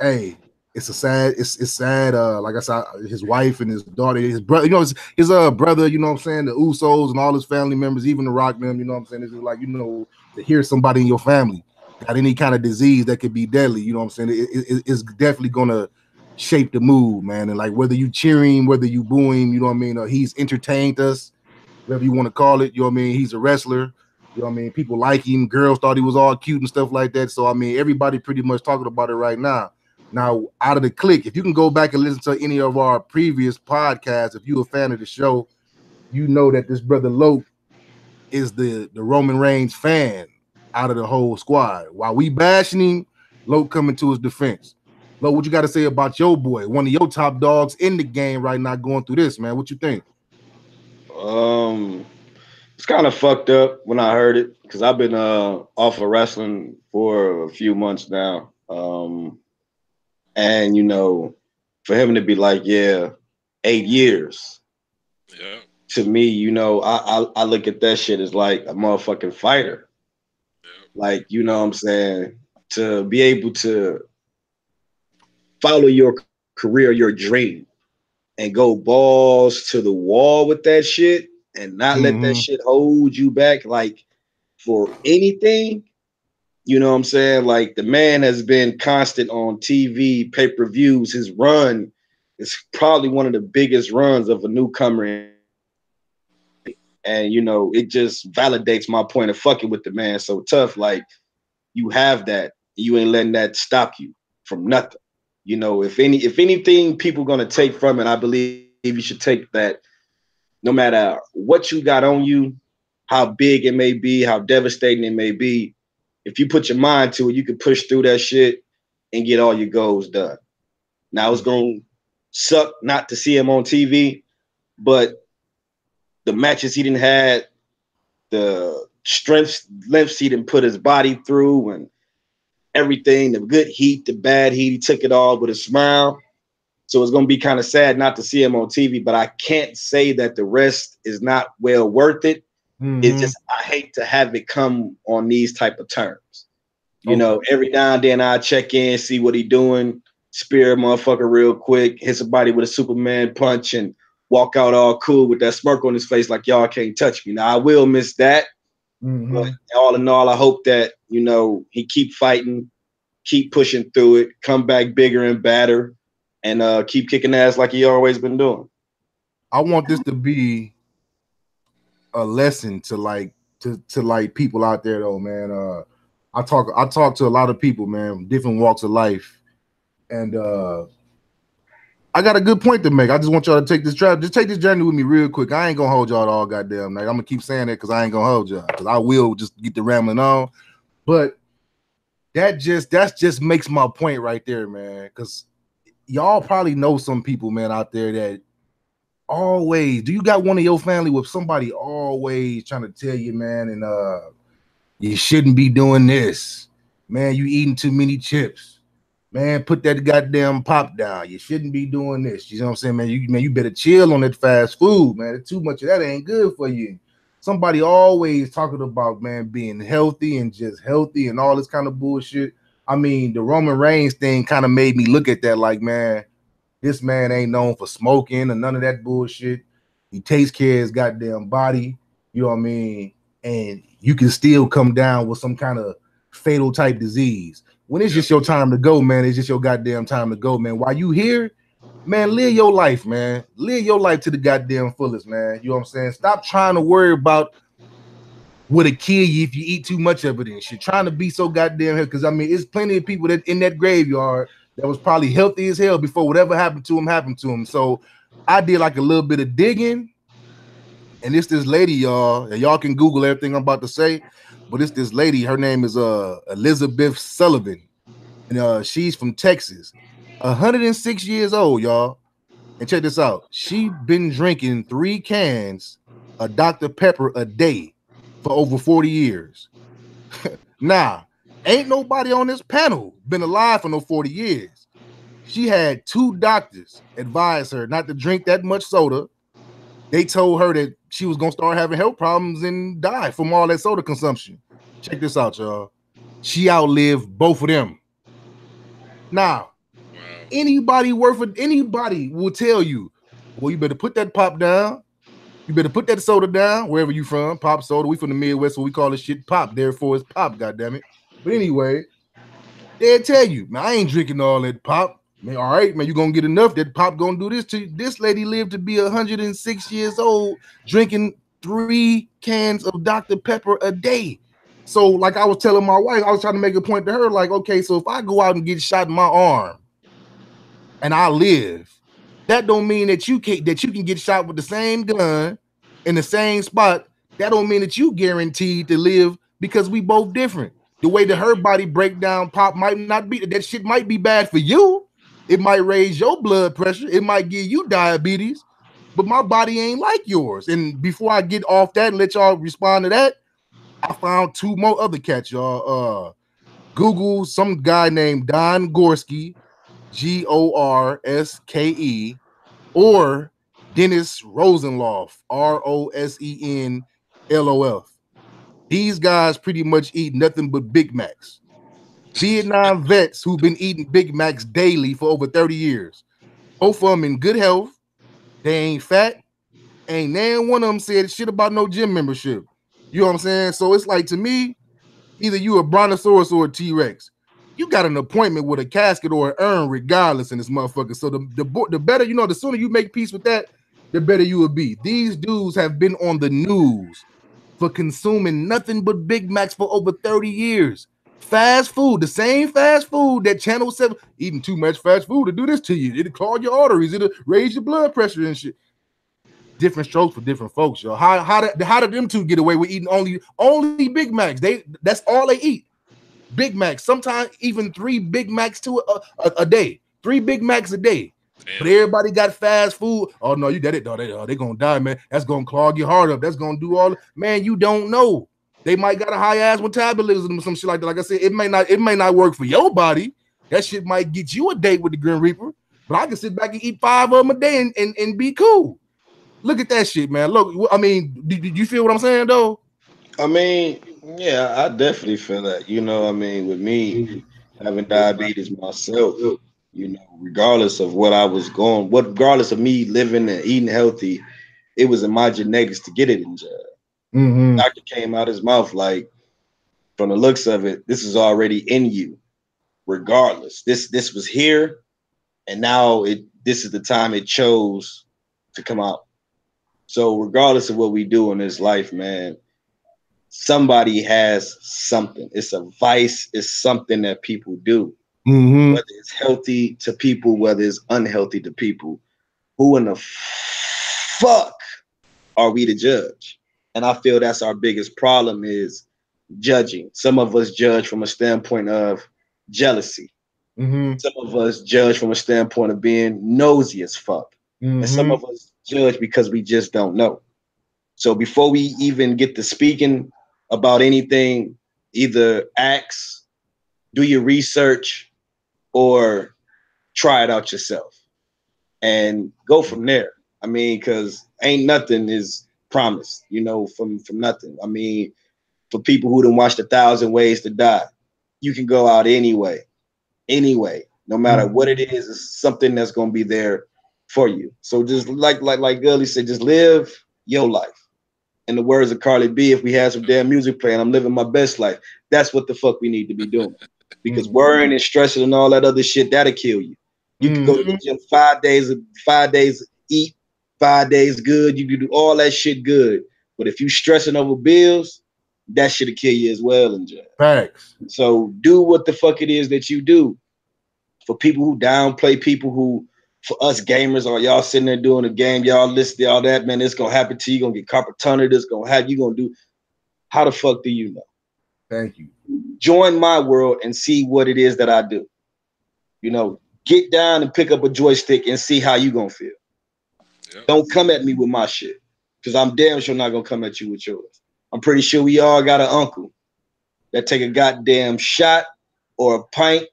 hey, it's sad. Like I said, his wife and his daughter, his brother, his brother, you know what I'm saying, the Usos and all his family members, even the Rock them, you know what I'm saying? It's just like, to hear somebody in your family got any kind of disease that could be deadly, you know what I'm saying? It's definitely gonna shape the mood, man. And like whether you cheer him, whether you boo him, you know what I mean? He's entertained us, whatever you want to call it, you know what I mean? He's a wrestler. You know what I mean? People like him. Girls thought he was all cute and stuff like that. So, I mean, everybody pretty much talking about it right now. Now, out of the click, if you can go back and listen to any of our previous podcasts, if you're a fan of the show, you know that this brother Loke is the Roman Reigns fan out of the whole squad. While we bashing him, Loke coming to his defense. Loke, what you got to say about your boy, one of your top dogs in the game right now going through this, man? What you think? It's kind of fucked up when I heard it, because I've been off of wrestling for a few months now. And for him to be like, yeah, 8 years. Yeah. To me, I look at that shit as like a motherfucking fighter. Yeah. Like, what I'm saying? To be able to follow your career, your dream, and go balls to the wall with that shit and not let that shit hold you back, like, for anything. You know what I'm saying? Like, the man has been constant on TV, pay-per-views. His run is probably one of the biggest runs of a newcomer. And, it just validates my point of fucking with the man so tough. Like, you have that. You ain't letting that stop you from nothing. If anything people gonna take from it, I believe you should take that. No matter what you got on you, how big it may be, how devastating it may be, if you put your mind to it, you can push through that shit and get all your goals done. Now, it's gonna suck not to see him on TV, but the matches he didn't had, the lengths he didn't put his body through, and everything, the good heat, the bad heat, he took it all with a smile. So it's going to be kind of sad not to see him on TV, but I can't say that the rest is not worth it. It's just, I hate to have it come on these type of terms. You know, every now and then I check in, see what he doing, spear a motherfucker real quick, hit somebody with a Superman punch, and walk out all cool with that smirk on his face like y'all can't touch me. Now I will miss that, but all in all, I hope that, you know, he keep fighting, keep pushing through it, come back bigger and badder, and keep kicking ass like he always been doing. I want this to be a lesson to like people out there though, man. I talk to a lot of people, man, different walks of life, and I got a good point to make. I just want y'all to take this journey with me real quick. I ain't gonna hold y'all all goddamn night. I'm gonna keep saying that because I ain't gonna hold y'all, because I will just get the rambling on. But that just makes my point right there, man. Because y'all probably know some people, man, out there that always, do you got one of your family with somebody always trying to tell you, man, and you shouldn't be doing this, man, you eating too many chips, man, put that goddamn pop down, you shouldn't be doing this, you know what I'm saying, man, you better chill on that fast food, man, too much of that ain't good for you. Somebody always talking about, man, being healthy and just healthy and all this kind of bullshit. I mean, the Roman Reigns thing kind of made me look at that like, man, this man ain't known for smoking or none of that bullshit. He takes care of his goddamn body, you know what I mean? And you can still come down with some kind of fatal type disease. When it's just your time to go, man, it's just your goddamn time to go, man. While you here, man, live your life, man. Live your life to the goddamn fullest, man. You know what I'm saying? Stop trying to worry about what'll kill you if you eat too much of it and shit. Trying to be so goddamn healthy. Because, I mean, it's plenty of people that in that graveyard that was probably healthy as hell before whatever happened to him. So I did like a little bit of digging, and it's this lady, y'all, and y'all can Google everything I'm about to say, but it's this lady. Her name is Elizabeth Sullivan, and she's from Texas, 106 years old, y'all. And check this out: she been drinking 3 cans of Dr. Pepper a day for over 40 years. Now, ain't nobody on this panel been alive for no 40 years. She had 2 doctors advise her not to drink that much soda. They told her that she was going to start having health problems and die from all that soda consumption. Check this out, y'all. She outlived both of them. Now, anybody will tell you, well, you better put that pop down. You better put that soda down, wherever you from. Pop soda. We from the Midwest, so we call this shit pop. Therefore, it's pop, goddammit. But anyway, they'll tell you, man, I ain't drinking all that pop. Man, all right, man, you gonna get enough. That pop gonna do this to you. This lady lived to be 106 years old, drinking 3 cans of Dr. Pepper a day. So, like I was telling my wife, I was trying to make a point to her, like, okay, so if I go out and get shot in my arm and I live, that don't mean that you can get shot with the same gun in the same spot. That don't mean that you guaranteed to live, because we both different. The way that her body breakdown pop might not be, that shit might be bad for you. It might raise your blood pressure. It might give you diabetes, but my body ain't like yours. And before I get off that and let y'all respond to that, I found 2 more other cats, y'all. Google some guy named Don Gorske, Gorske, or Dennis Rosenloff, Rosenloff. These guys pretty much eat nothing but Big Macs. Vietnam vets who've been eating Big Macs daily for over 30 years. Both of them in good health. They ain't fat. Ain't nan one of them said shit about no gym membership. You know what I'm saying? So it's like, to me, either you a brontosaurus or a T-Rex. You got an appointment with a casket or an urn regardless in this motherfucker. So the better, you know, the sooner you make peace with that, the better you will be. These dudes have been on the news for consuming nothing but Big Macs for over 30 years. Fast food, the same fast food that Channel 7, eating too much fast food to do this to you. It'll clog your arteries. It'll raise your blood pressure and shit. Different strokes for different folks, yo. How did them two get away with eating only Big Macs? That's all they eat. Big Macs. Sometimes even 3 Big Macs a day. 3 Big Macs a day. Damn. But everybody got fast food. Oh no, you got it. No, they gonna die, man. That's gonna clog your heart up. That's gonna do all. Man, you don't know. They might got a high ass metabolism or some shit like that. Like I said, it may not work for your body. That shit might get you a date with the Grim Reaper. But I can sit back and eat 5 of them a day and be cool. Look at that shit, man. Look, I mean, did you feel what I'm saying, though? I mean, Yeah, I definitely feel that. You know, I mean, with me having diabetes myself, you know, regardless of what I was going, what regardless of me living and eating healthy, it was in my genetics to get it in jail. Mm-hmm. Doctor came out his mouth like, from the looks of it, this is already in you. Regardless, this was here, and now this is the time it chose to come out. So regardless of what we do in this life, man, somebody has something. It's a vice. It's something that people do, Mm-hmm. whether it's healthy to people, whether it's unhealthy to people. Who in the fuck are we to judge? And I feel that's our biggest problem is judging. Some of us judge from a standpoint of jealousy. Mm-hmm. Some of us judge from a standpoint of being nosy as fuck. And some Mm-hmm. of us judge because we just don't know. So before we even get to speaking about anything, either ask, do your research, or try it out yourself and go from there. I mean, because ain't nothing is promised, you know, from nothing. I mean, for people who done watched 1,000 Ways to Die, you can go out anyway, no matter what it is, it's something that's gonna be there for you. So just like Gully said, just live your life. In the words of Carly B, if we had some damn music playing, I'm living my best life. That's what the fuck we need to be doing. Because worrying and stressing and all that other shit, that'll kill you. You can go to the gym 5 days eat, 5 days good. You can do all that shit good. But if you stressing over bills, that shit'll kill you as well in jail. Facts. So do what the fuck it is that you do. For people who downplay people who, for us gamers, or y'all sitting there doing a game, y'all listen, all that, man, it's gonna happen to you. You're gonna get carpet tunnel. This gonna have you gonna do. How the fuck do you know? Thank you. Join my world and see what it is that I do. You know, get down and pick up a joystick and see how you gonna feel. Yep. Don't come at me with my shit, because I'm damn sure not gonna come at you with yours. I'm pretty sure we all got an uncle that take a goddamn shot or a pint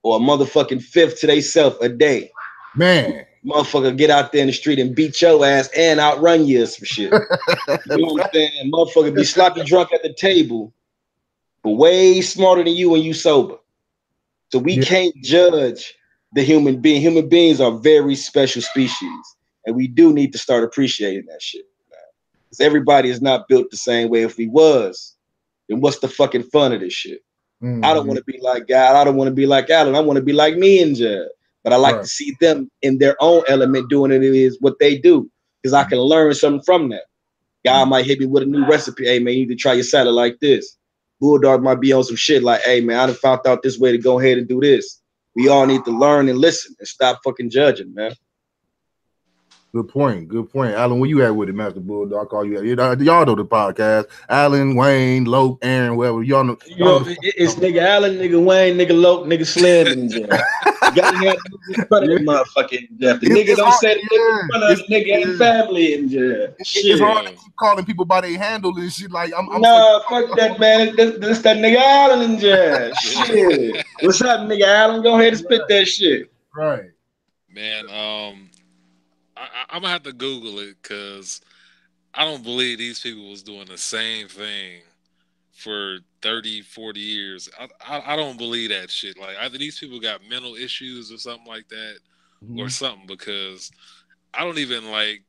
or a motherfucking fifth to theyself a day. Man. Motherfucker get out there in the street and beat your ass and outrun you or some shit. You know what I'm saying? Motherfucker be sloppy drunk at the table, but way smarter than you when you sober. So we Yeah. can't judge the human being. Human beings are very special species, and we do need to start appreciating that shit, man. Because everybody is not built the same way. If we was, then what's the fucking fun of this shit? I don't want to be like God. I don't want to be like Alan. I want to be like me and Jed. But I like to see them in their own element doing it is what they do, because I can learn something from that. God might hit me with a new recipe. Hey, man, you need to try your salad like this. Bulldog might be on some shit like, hey, man, I done found out this way to go ahead and do this. We all need to learn and listen and stop fucking judging, man. Good point. Good point. Alan, where you at with it, Master Bulldog? I call you. Y'all know the podcast. Alan, Wayne, Loke, Aaron, whoever. Y'all know. You know, it's nigga Allen, nigga Wayne, nigga Loke, nigga Slim in jail. You gotta have the credit, motherfucking Jeff. The nigga It's don't hard. say the nigga in front of the nigga and Yeah. family in jail. It's hard Shit. to keep calling people by their handle and shit. Like I'm so. Nah, fuck that, man. This that nigga Allen in jail. Shit. What's up, nigga Allen? Go ahead and spit that shit. Right. Man, I'm gonna have to Google it because I don't believe these people was doing the same thing for 30, 40 years. I don't believe that shit. Like either these people got mental issues or something like that, or something, because I don't even like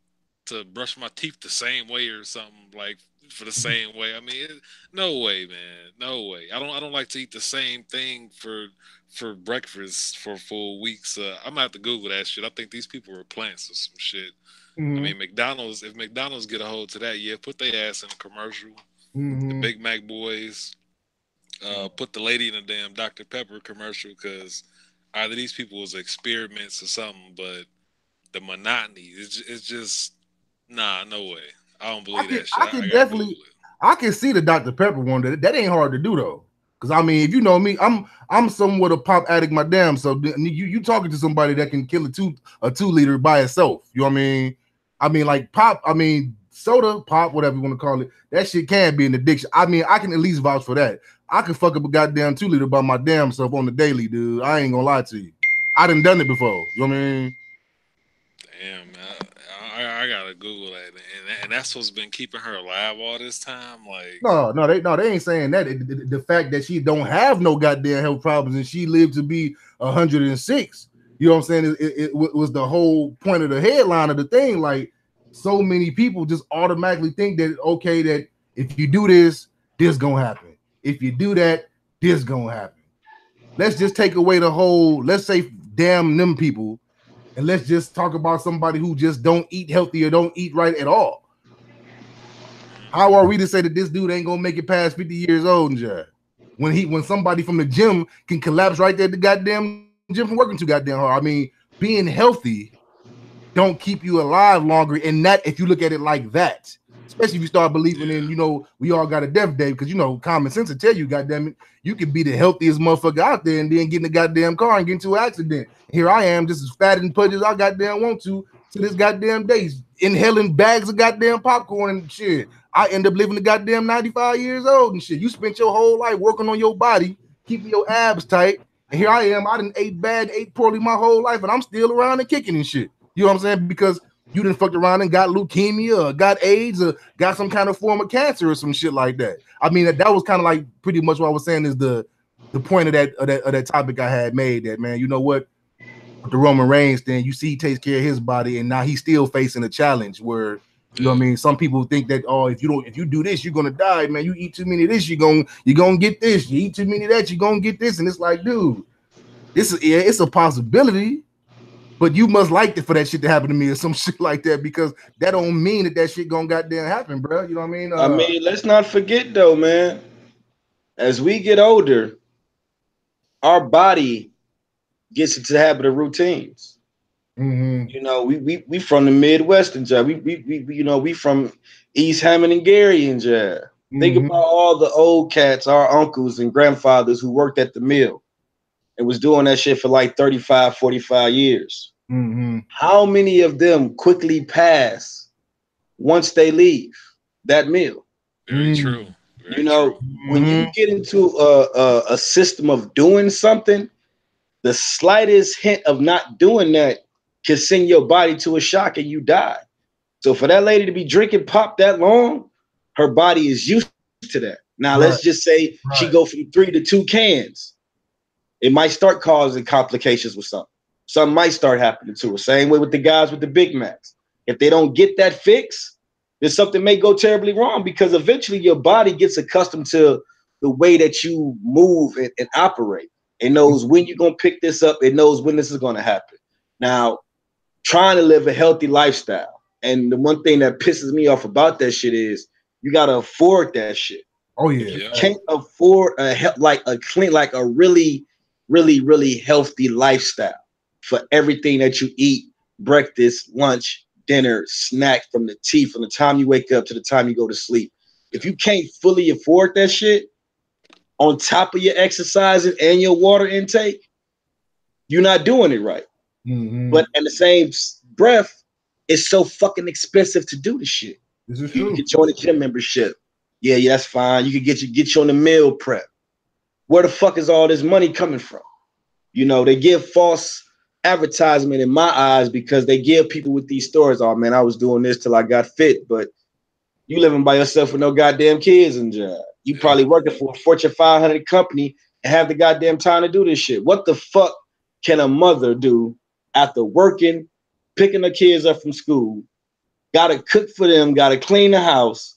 to brush my teeth the same way or something like for the same way. I mean, no way, man, no way. I don't like to eat the same thing for breakfast for full weeks. I'm gonna have to Google that shit. I think these people were plants or some shit. I mean, McDonald's. If McDonald's get a hold to that, yeah, put their ass in a commercial. The Big Mac boys, put the lady in a damn Dr. Pepper commercial, because either these people was experiments or something, but the monotony, it's just nah, no way. I don't believe that shit. I can I gotta Google definitely. it. I can see the Dr. Pepper one. That ain't hard to do though. Cause I mean, if you know me, I'm somewhat a pop addict my damn. So you talking to somebody that can kill a 2 liter by itself. You know what I mean? I mean, like pop. I mean, soda, pop, whatever you want to call it. That shit can be an addiction. I mean, I can at least vouch for that. I can fuck up a goddamn 2 liter by my damn self on the daily, dude. I ain't gonna lie to you. I done it before. You know what I mean? Damn, man. I gotta Google that, and that's what's been keeping her alive all this time. Like, they ain't saying that. The fact that she don't have no goddamn health problems and she lived to be 106. You know what I'm saying? It was the whole point of the headline of the thing. Like, so many people just automatically think that, okay, that if you do this, this gonna happen. If you do that, this gonna happen. Let's just take away the whole, let's say damn them people, and let's just talk about somebody who just don't eat healthy or don't eat right at all. How are we to say that this dude ain't gonna make it past 50 years old, Jared? When somebody from the gym can collapse right there at the goddamn gym from working too goddamn hard. I mean, being healthy don't keep you alive longer. And that, if you look at it like that, especially if you start believing in, we all got a death day, because common sense will tell you, goddamn it, you can be the healthiest motherfucker out there and then get in the goddamn car and get into an accident. Here I am, just as fat and pudgy as I goddamn want to this goddamn day, inhaling bags of goddamn popcorn and shit. I end up living to goddamn 95 years old and shit. You spent your whole life working on your body, keeping your abs tight, and here I am. I done ate poorly my whole life, and I'm still around and kicking and shit. You know what I'm saying? Because you done fucked around and got leukemia or got AIDS or got some kind of form of cancer or some shit like that. I mean, that was kind of like pretty much what I was saying is the point of that topic I had made, that, man, you know what? With the Roman Reigns thing, you see he takes care of his body, and now he's still facing a challenge where, you know what I mean, some people think that, oh, if you do this, you're gonna die, man. You eat too many of this, you're gonna get this. You eat too many of that, you're gonna get this. And it's like, dude, it's a possibility, but you must like it for that shit to happen to me or some shit like that, because that don't mean that shit gonna goddamn happen, bro. You know what I mean? Let's not forget though, man. As we get older, our body gets into the habit of routines. Mm-hmm. We from the Midwest and job. We from East Hammond and Gary and job. Mm-hmm. Think about all the old cats, our uncles and grandfathers who worked at the mill and was doing that shit for like 35, 45 years. Mm-hmm. How many of them quickly pass once they leave that mill? Very true. Very true. When you get into a system of doing something, the slightest hint of not doing that can send your body to a shock and you die. So for that lady to be drinking pop that long, her body is used to that. Now, let's just say she go from 3 to 2 cans. It might start causing complications with something. Something might start happening to her. Same way with the guys with the Big Macs. If they don't get that fix, then something may go terribly wrong, because eventually your body gets accustomed to the way that you move and operate. It knows when you're going to pick this up. It knows when this is going to happen. Now, trying to live a healthy lifestyle. And the one thing that pisses me off about that shit is you got to afford that shit. Oh, yeah. You can't afford a really, really, really healthy lifestyle for everything that you eat, breakfast, lunch, dinner, snack, from the time you wake up to the time you go to sleep. If you can't fully afford that shit on top of your exercising and your water intake, you're not doing it right. Mm-hmm. But in the same breath, it's so fucking expensive to do the shit. This is true. You can join a gym membership. Yeah, that's fine. You can get you on the meal prep. Where the fuck is all this money coming from? They give false advertisement in my eyes, because they give people with these stories, oh man, I was doing this till I got fit, but you living by yourself with no goddamn kids and job. You probably working for a Fortune 500 company and have the goddamn time to do this shit. What the fuck can a mother do after working, picking her kids up from school, gotta cook for them, gotta clean the house,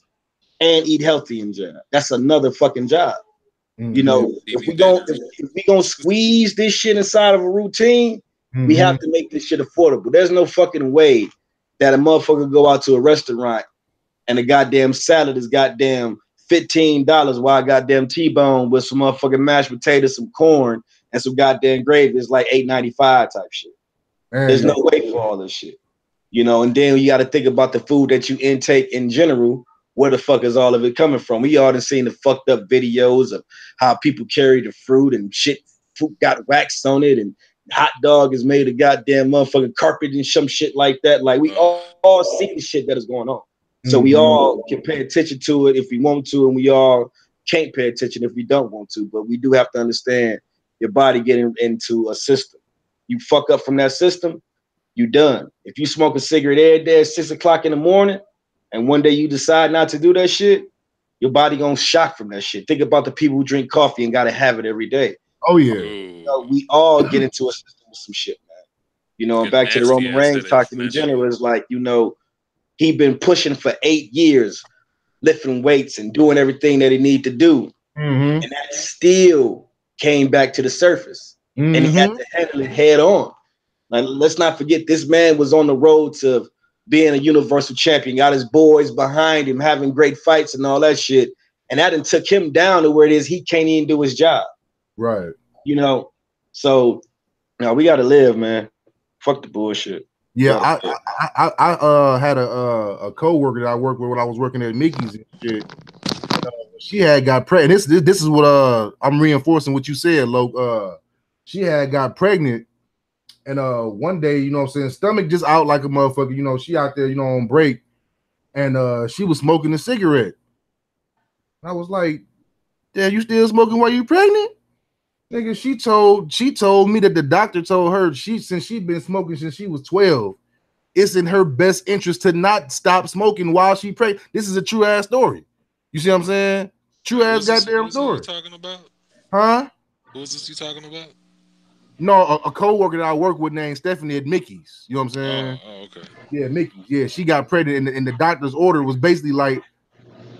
and eat healthy in job? That's another fucking job. If we gonna squeeze this shit inside of a routine, we have to make this shit affordable. There's no fucking way that a motherfucker go out to a restaurant and a goddamn salad is goddamn $15, while goddamn T-bone with some motherfucking mashed potatoes, some corn, and some goddamn gravy is like $8.95 type shit. There's no way for all this shit. And then you got to think about the food that you intake in general. Where the fuck is all of it coming from? We all done seen the fucked up videos of how people carry the fruit and shit. Fruit got wax on it, and hot dog is made of goddamn motherfucking carpet and some shit like that. Like, we all see the shit that is going on. So we all can pay attention to it if we want to, and we all can't pay attention if we don't want to. But we do have to understand your body getting into a system. You fuck up from that system, you done. If you smoke a cigarette every day at 6 o'clock in the morning, and one day you decide not to do that shit, your body gonna shock from that shit. Think about the people who drink coffee and gotta have it every day. Oh yeah. We all get into a system with some shit, man. And Get a back to the nasty Roman ass Reigns headache talking from in that shit. general is like, he been pushing for 8 years, lifting weights and doing everything that he need to do. Mm-hmm. And that still came back to the surface. Mm-hmm. And he had to handle it head on. Like, let's not forget, this man was on the road to being a universal champion, got his boys behind him, having great fights and all that shit. And that done took him down to where it is he can't even do his job. Right. So we gotta live, man. Fuck the bullshit. Yeah, I had a coworker that I worked with when I was working at Mickey's and shit. She had got pregnant. This is what I'm reinforcing what you said, Lo. She had got pregnant, and one day, you know what I'm saying, stomach just out like a motherfucker. She out there, on break, and she was smoking a cigarette. And I was like, "Damn, you still smoking while you pregnant?" Nigga, she told me that the doctor told her since she been smoking since she was 12, it's in her best interest to not stop smoking while she pregnant. This is a true ass story. You see what I'm saying? True ass goddamn story. Who you talking about? Huh? Who is this you talking about? No, a co-worker that I work with named Stephanie at Mickey's. You know what I'm saying? Oh, okay. Yeah, Mickey's. Yeah, she got pregnant, and the doctor's order was basically like,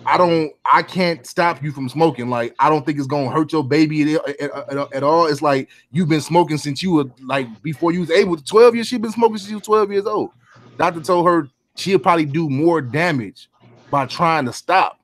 I can't stop you from smoking. Like, I don't think it's gonna hurt your baby at all. It's like you've been smoking since you were like before you was able to 12 years. She's been smoking since she was 12 years old. Doctor told her she'll probably do more damage by trying to stop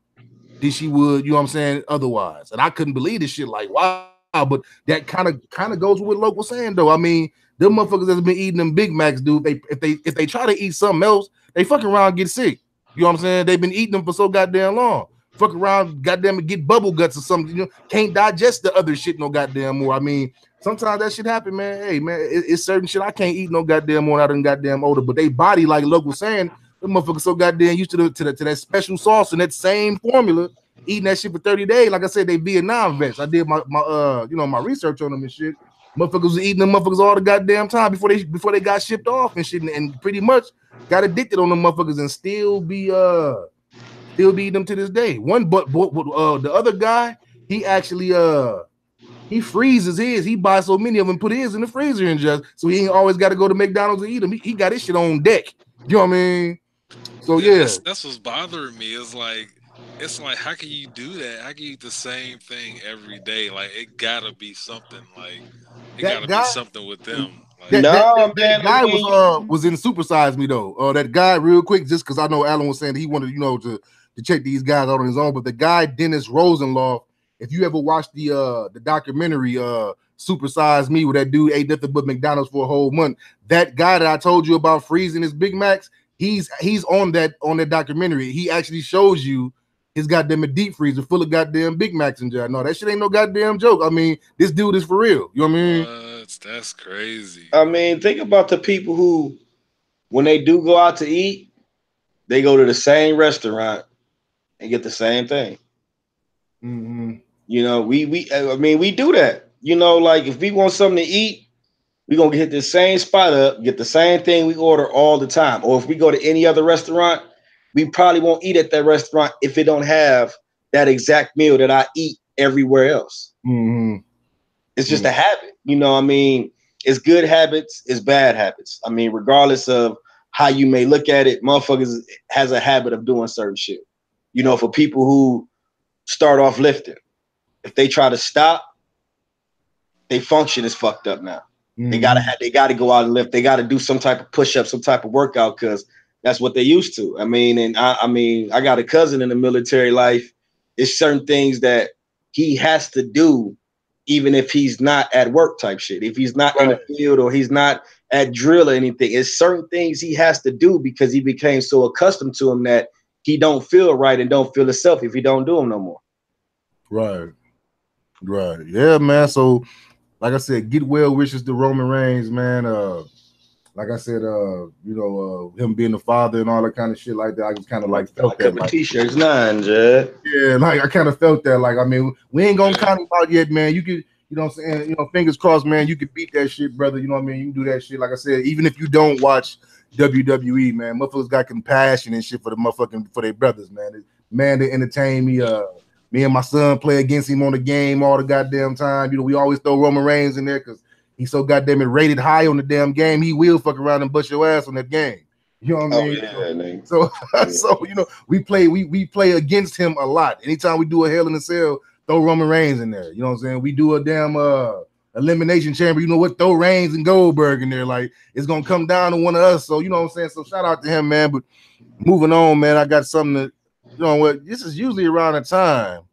than she would, you know what I'm saying, otherwise. And I couldn't believe this shit. Like, wow, but that kind of goes with what Loke was saying, though. I mean, them motherfuckers that's been eating them Big Macs, dude. If they try to eat something else, they fucking around and get sick. You know what I'm saying? They've been eating them for so goddamn long. Fuck around, goddamn, and get bubble guts or something. Can't digest the other shit no goddamn more. I mean, sometimes that shit happen, man. Hey, man, it's certain shit I can't eat no goddamn more. I done goddamn older, but they body, like Loke was saying, them motherfuckers so goddamn used to that special sauce and that same formula, eating that shit for 30 days. Like I said, they Vietnam vets. I did my research on them and shit. Motherfuckers was eating them motherfuckers all the goddamn time before they got shipped off and shit, and pretty much got addicted on them motherfuckers and still be eating them to this day. The other guy, he actually he freezes his. He buys so many of them, put his in the freezer and just so he ain't always got to go to McDonald's and eat them. He got his shit on deck. You know what I mean? So yeah, that's what's bothering me. It's like how can you do that? How can you eat the same thing every day? Like it gotta be something. Like it gotta be something with them. Like, that guy was in Super Size Me though. That guy, real quick, just because I know Alan was saying he wanted to check these guys out on his own. But the guy Dennis Rosenloff, if you ever watched the documentary Super Size Me, where that dude ate nothing but McDonald's for a whole month, that guy that I told you about freezing his Big Macs, he's on that documentary. He actually shows you his goddamn deep freezer full of goddamn Big Macs and no, that shit ain't no goddamn joke. I mean, this dude is for real. You know what I mean? That's crazy. I mean, think about the people who, when they do go out to eat, they go to the same restaurant and get the same thing. Mm-hmm. We do that. Like if we want something to eat, we're gonna hit the same spot up, get the same thing we order all the time. Or if we go to any other restaurant, we probably won't eat at that restaurant if it don't have that exact meal that I eat everywhere else. Mm-hmm. It's just a habit. It's good habits, it's bad habits. I mean, regardless of how you may look at it, motherfuckers has a habit of doing certain shit. For people who start off lifting, if they try to stop, they function is fucked up now. Mm-hmm. They gotta go out and lift. They gotta do some type of push-up, some type of workout, because that's what they used to. I mean, I got a cousin in the military life. It's certain things that he has to do, even if he's not at work type shit. If he's not in the field or he's not at drill or anything, it's certain things he has to do because he became so accustomed to them that he don't feel right and don't feel himself if he don't do them no more. Right. Yeah, man. So, like I said, get well wishes to Roman Reigns, man. Like I said, him being the father and all that kind of shit like that. I just kind of like felt that. Like, t-shirts, nine, Jed. Yeah, like I kind of felt that. Like, I mean, we ain't gonna count him out yet, man. You know what I'm saying? You know, fingers crossed, man. You can beat that shit, brother. You know what I mean? You can do that shit. Like I said, even if you don't watch WWE, man, motherfuckers got compassion and shit for the motherfucking for their brothers, man. Man, they entertain me. Me and my son play against him on the game all the goddamn time. You know, we always throw Roman Reigns in there because he's so goddamn rated high on the damn game. He will fuck around and bust your ass on that game. You know what I mean? Yeah, so you know, we play against him a lot. Anytime we do a Hell in a Cell, throw Roman Reigns in there. You know what I'm saying? We do a damn elimination chamber. You know what? Throw Reigns and Goldberg in there. Like it's gonna come down to one of us. So you know what I'm saying? So shout out to him, man. But moving on, man, I got something that you know what? This is usually around the time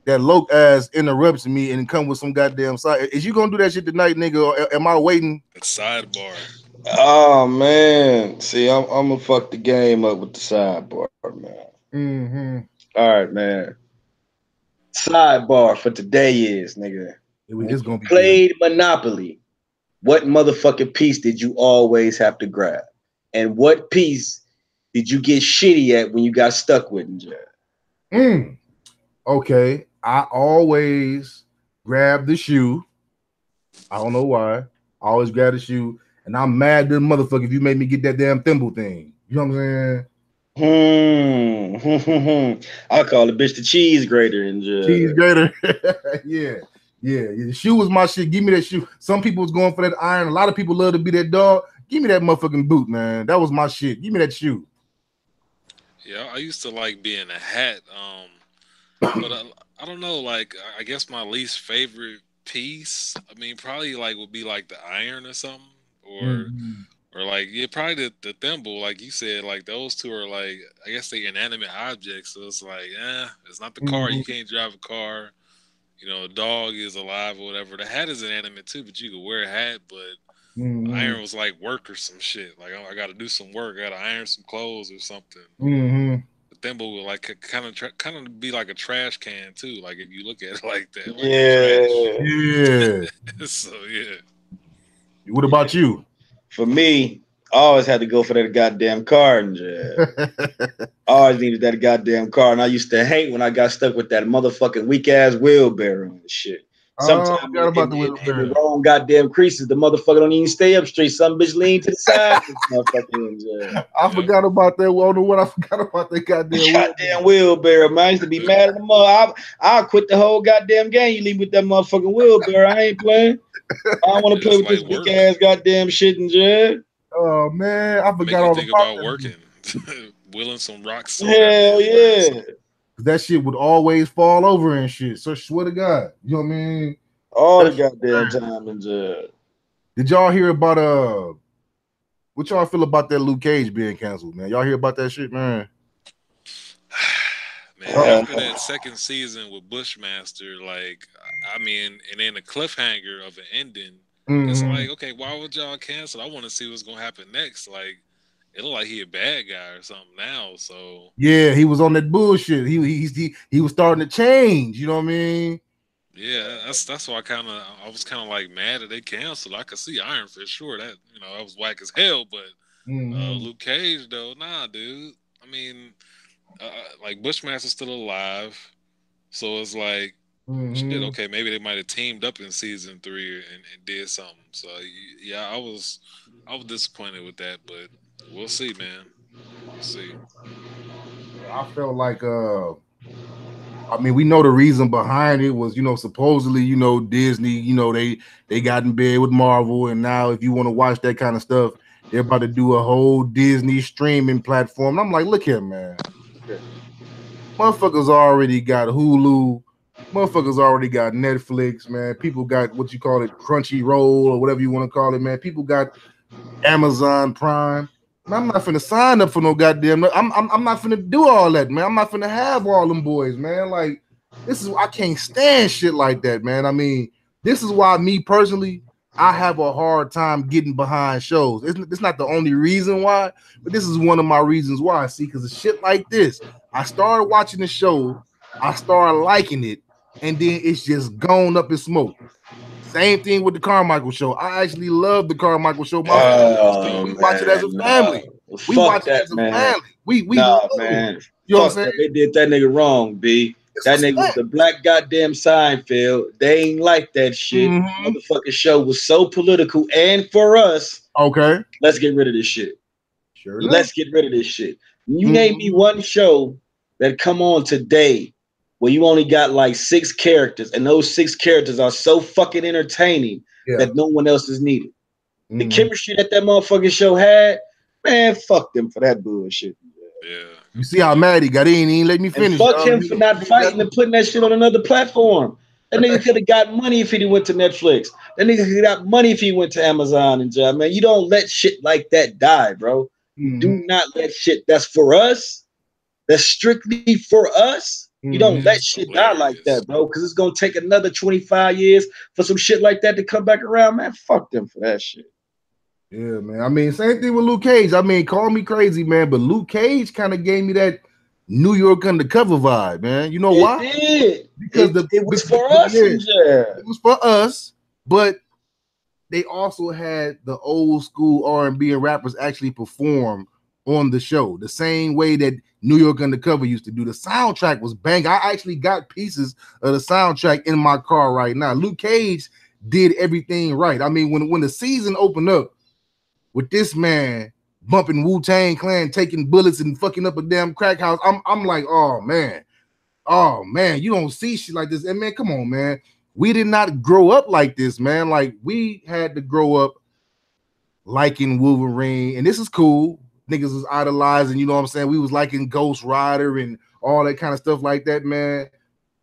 that Loke ass interrupts me and come with some goddamn side. Is you gonna do that shit tonight, nigga? Or am I waiting? Sidebar. Oh man, see, I'm gonna fuck the game up with the sidebar, man. Mm-hmm. All right, man. Sidebar for today is, nigga. It's gonna be played good. Monopoly. What motherfucking piece did you always have to grab? And what piece did you get shitty at when you got stuck with it? Okay, I always grab the shoe. I don't know why. I always grab the shoe, and I'm mad at the motherfucker if you made me get that damn thimble thing. You know what I'm saying? I call the bitch the cheese grater in jail. Cheese grater. Yeah. The shoe was my shit. Give me that shoe. Some people was going for that iron. A lot of people love to be that dog. Give me that motherfucking boot, man. That was my shit. Give me that shoe. Yeah, I used to like being a hat. But I don't know. Like, I guess my least favorite piece, I mean, probably like would be like the iron or something, or like probably the thimble, like you said. Like those two are like, I guess they inanimate objects, so it's like, it's not the car. You can't drive a car. You know, a dog is alive or whatever. The hat is inanimate too, but you could wear a hat. But iron was like work or some shit. Like I got to do some work. I got to iron some clothes or something. The thimble will like kind of be like a trash can too. Like if you look at it like that, like yeah. So yeah. What about you? For me, I always had to go for that goddamn car in jail. I always needed that goddamn car, and I used to hate when I got stuck with that motherfucking weak ass wheelbarrow and shit. Sometimes in the wrong goddamn creases, the motherfucker don't even stay up straight. Some bitch lean to the side. I forgot about that. Well, I don't know what I forgot about that goddamn wheelbarrow, man. I used to be mad at the mother. I'll quit the whole goddamn game. You leave with that motherfucking wheelbarrow. I ain't playing. I don't want to play with this weak ass goddamn shit in jail. Oh man, I forgot all about working, wheeling some rocks. Hell yeah. That shit would always fall over and shit. So swear to God, you know what I mean? All the goddamn time in jail. Did y'all hear about what y'all feel about that Luke Cage being canceled, man? Y'all hear about that shit, man? Man, after that second season with Bushmaster, like, I mean, and then the cliffhanger of an ending, it's like, okay, why would y'all cancel? I want to see what's gonna happen next. Like, it looked like he a bad guy or something now. So yeah, he was on that bullshit. He was starting to change. You know what I mean? Yeah, that's why I was kind of like mad that they canceled. I could see Iron Fist, sure, that that was whack as hell, but Luke Cage though, nah, dude. I mean, like Bushmaster's still alive, so it's like. Shit, okay, maybe they might have teamed up in season 3 and did something. So yeah, I was disappointed with that, but we'll see, man. We'll see. I felt like I mean, we know the reason behind it was, supposedly, Disney, they got in bed with Marvel, and now if you want to watch that kind of stuff, they're about to do a whole Disney streaming platform. And I'm like, look here, man. Motherfuckers already got Hulu. Motherfuckers already got Netflix, man. People got what you call it, Crunchyroll or whatever you want to call it, man. People got Amazon Prime. Man, I'm not finna sign up for no goddamn. I'm not finna do all that, man. I'm not finna have all them boys, man. Like, I can't stand shit like that, man. I mean, this is why me personally, I have a hard time getting behind shows. It's not the only reason why, but this is one of my reasons why. See, because of shit like this, I started watching the show, I started liking it, and then it's just gone up in smoke. Same thing with the Carmichael Show. I actually love the Carmichael Show. We watch it as a family. We watch it as a family. We man. you know what I'm saying? They did that nigga wrong, B. That nigga was the black goddamn Seinfeld. They ain't like that shit. Motherfucking show was so political, and for us, okay, let's get rid of this shit. Sure Let's get rid of this shit. You name me one show that come on today where you only got like 6 characters, and those 6 characters are so fucking entertaining that no one else is needed. The chemistry that motherfucking show had, man, fuck them for that bullshit. Yeah. You see how mad he got? He ain't even let me finish. And fuck him for not fighting and putting that shit on another platform. That nigga could have got money if he went to Netflix. That nigga could have got money if he went to Amazon and job. Man, you don't let shit like that die, bro. You do not let shit that's for us, that's strictly for us. You don't let shit die like that, bro, because it's gonna take another 25 years for some shit like that to come back around, man. Fuck them for that shit. Yeah, man. I mean, same thing with Luke Cage. I mean, call me crazy, man, but Luke Cage kind of gave me that New York Undercover vibe, man. You know why? It did. Because it was for us. It was for us, but they also had the old school R&B and rappers actually perform on the show the same way that New York Undercover used to do. The soundtrack was bang. I actually got pieces of the soundtrack in my car right now. Luke Cage did everything right. I mean, when the season opened up with this man bumping Wu-Tang Clan, taking bullets and fucking up a damn crack house, I'm like, oh man, you don't see shit like this. And man, come on, man. We did not grow up like this, man. Like, we had to grow up liking Wolverine, and this is cool. Niggas was idolizing, you know what I'm saying? We was liking Ghost Rider and all that kind of stuff like that, man.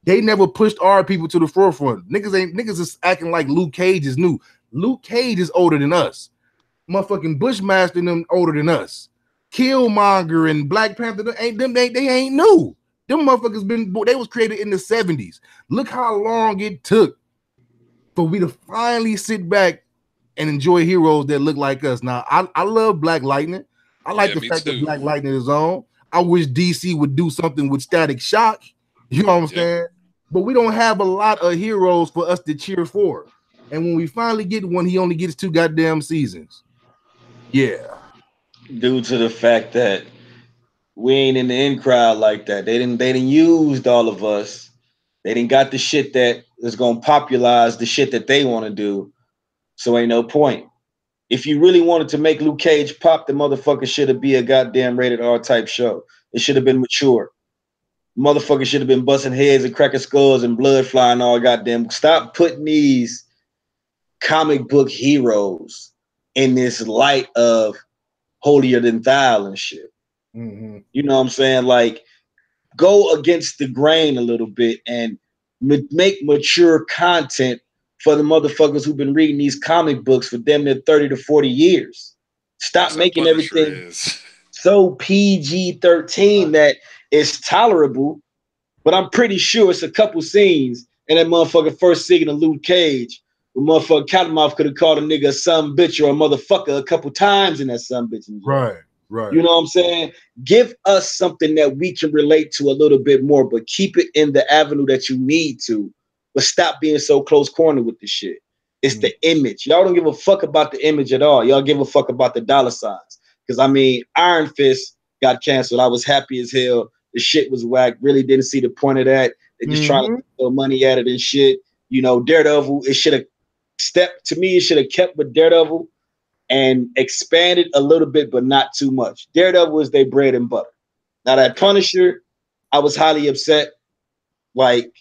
They never pushed our people to the forefront. Niggas is acting like Luke Cage is new. Luke Cage is older than us. Motherfucking Bushmaster and them older than us. Killmonger and Black Panther, they ain't new. Them motherfuckers they was created in the 70s. Look how long it took for we to finally sit back and enjoy heroes that look like us. Now, I love Black Lightning. I like the fact that Black Lightning is on. I wish DC would do something with Static Shock. You know what I'm saying? But we don't have a lot of heroes for us to cheer for. And when we finally get one, he only gets 2 goddamn seasons. Yeah. Due to the fact that we ain't in the in crowd like that. They didn't used all of us. They didn't got the shit that is gonna popularize the shit that they want to do. So ain't no point. If you really wanted to make Luke Cage pop, the motherfucker should have be a goddamn rated R type show. It should have been mature. Motherfucker should have been busting heads and cracking skulls and blood flying all goddamn. Stop putting these comic book heroes in this light of holier than thou and shit. You know what I'm saying? Like, go against the grain a little bit and make mature content for the motherfuckers who've been reading these comic books for damn near 30 to 40 years. Stop making everything so PG-13 that it's tolerable, but I'm pretty sure it's a couple scenes in that motherfucker first scene of Luke Cage where motherfucker Cottonmouth could have called a nigga a son bitch or a motherfucker a couple times in that son bitch. Right. You know what I'm saying? Give us something that we can relate to a little bit more, but keep it in the avenue that you need to. But stop being so close corner with this shit. It's the image. Y'all don't give a fuck about the image at all. Y'all give a fuck about the dollar signs. Because, I mean, Iron Fist got canceled. I was happy as hell. The shit was whack. Really didn't see the point of that. They just trying to throw money at it and shit. You know, Daredevil, it should have it should have kept with Daredevil and expanded a little bit, but not too much. Daredevil was their bread and butter. Now that Punisher, I was highly upset. Like,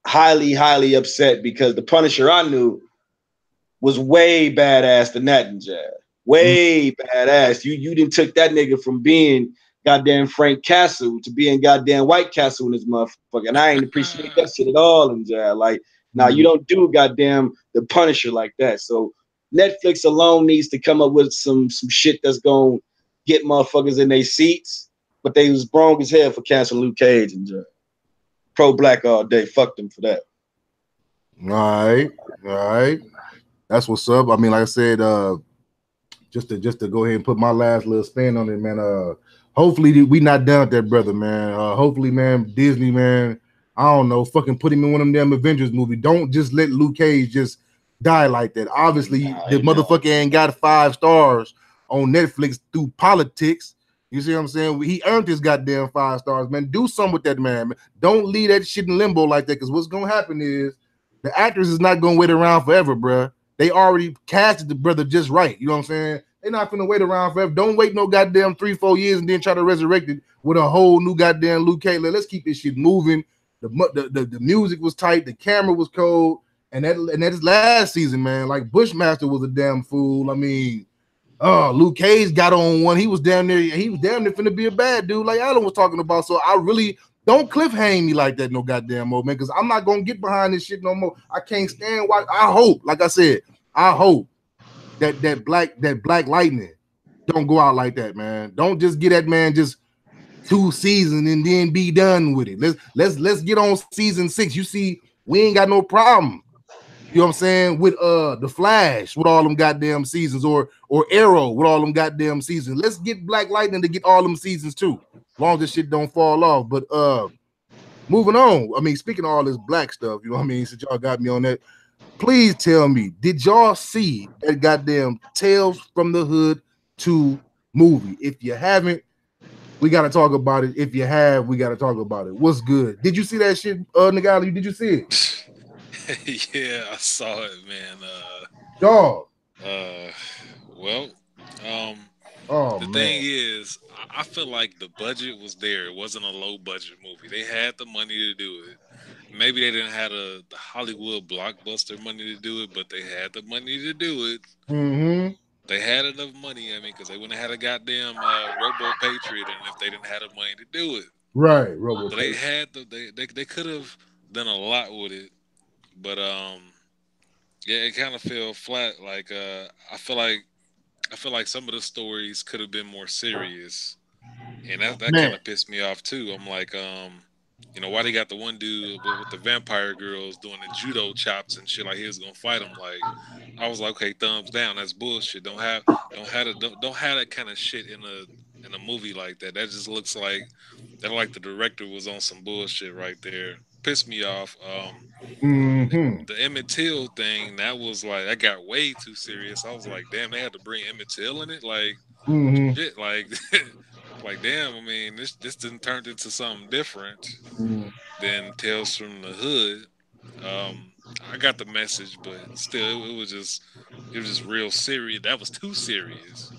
highly upset because the Punisher I knew was way badass than that and jazz. Way badass. You didn't took that nigga from being goddamn Frank Castle to being goddamn White Castle in this motherfucker. And I ain't appreciate that shit at all in jazz. Like, now you don't do goddamn the Punisher like that. So Netflix alone needs to come up with some shit that's gonna get motherfuckers in their seats. But they was wrong as hell for canceling Luke Cage and jazz. Pro-black all day. Fuck them for that. All right. That's what's up. I mean, like I said, just to go ahead and put my last little spin on it, man. Hopefully we not done with that brother, man. Hopefully, man, Disney, man, I don't know, fucking put him in one of them damn Avengers movie. Don't just let Luke Cage just die like that. Obviously, the motherfucker ain't got 5 stars on Netflix through politics. You see what I'm saying? He earned his goddamn 5 stars, man. Do something with that man. Don't leave that shit in limbo like that, because what's gonna happen is the actors is not gonna wait around forever, bruh. They already casted the brother just right. You know what I'm saying? They're not gonna wait around forever. Don't wait no goddamn 3-4 years and then try to resurrect it with a whole new goddamn Luke Cage. Let's keep this shit moving. The music was tight, the camera was cold, and that is last season, man. Like Bushmaster was a damn fool. I mean, Luke Cage got on one. He was damn near finna be a bad dude, like Alan was talking about. So I really don't cliffhang me like that, no goddamn more, man, because I'm not gonna get behind this shit no more. I can't stand why. I hope, like I said, I hope that Black Lightning don't go out like that, man. Don't just get that man just 2 seasons and then be done with it. Let's get on season 6. You see, we ain't got no problem. You know what I'm saying? With the Flash, with all them goddamn seasons, or Arrow with all them goddamn seasons. Let's get Black Lightning to get all them seasons too. As long as this shit don't fall off. But moving on. I mean, speaking of all this black stuff, you know what I mean? Since y'all got me on that, please tell me, did y'all see that goddamn Tales from the Hood 2 movie? If you haven't, we got to talk about it. If you have, we got to talk about it. What's good? Did you see that shit, Nagali? Did you see it? Yeah, I saw it, man. Dog. Well, the thing is, I feel like the budget was there. It wasn't a low budget movie. They had the money to do it. Maybe they didn't have the Hollywood blockbuster money to do it, but they had the money to do it. Mm-hmm. They had enough money, I mean, because they wouldn't have had a goddamn Robo Patriot, and if they didn't have the money to do it. Right, Robo So they had they could have done a lot with it, but yeah, it kind of fell flat. Like I feel like some of the stories could have been more serious, and that kind of pissed me off too. I'm like, you know, why they got the one dude with the vampire girls doing the judo chops and shit like he was gonna fight him? Like, I was like, okay, thumbs down. That's bullshit. Don't have that kind of shit in a movie like that. That just looks like the director was on some bullshit right there. Pissed me off. The Emmett Till thing, that was like, that got way too serious. I was like, damn, they had to bring Emmett Till in it. Like, shit, like. Like, damn, I mean, this didn't turn into something different than Tales from the Hood. I got the message, but still, it was just real serious. That was too serious.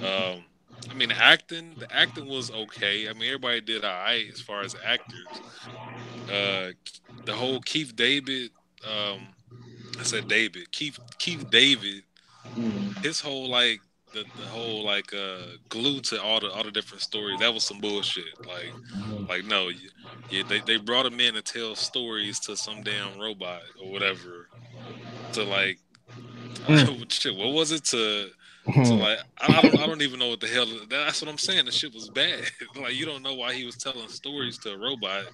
I mean, the acting was okay. I mean, everybody did all right as far as actors. The whole Keith David, I said David, Keith David, his whole like. The whole like glue to all the different stories, that was some bullshit. Like no, yeah, they brought him in to tell stories to some damn robot or whatever. To like, shit, what was it to like? I don't even know what the hell. That's what I'm saying. The shit was bad. Like, you don't know why he was telling stories to a robot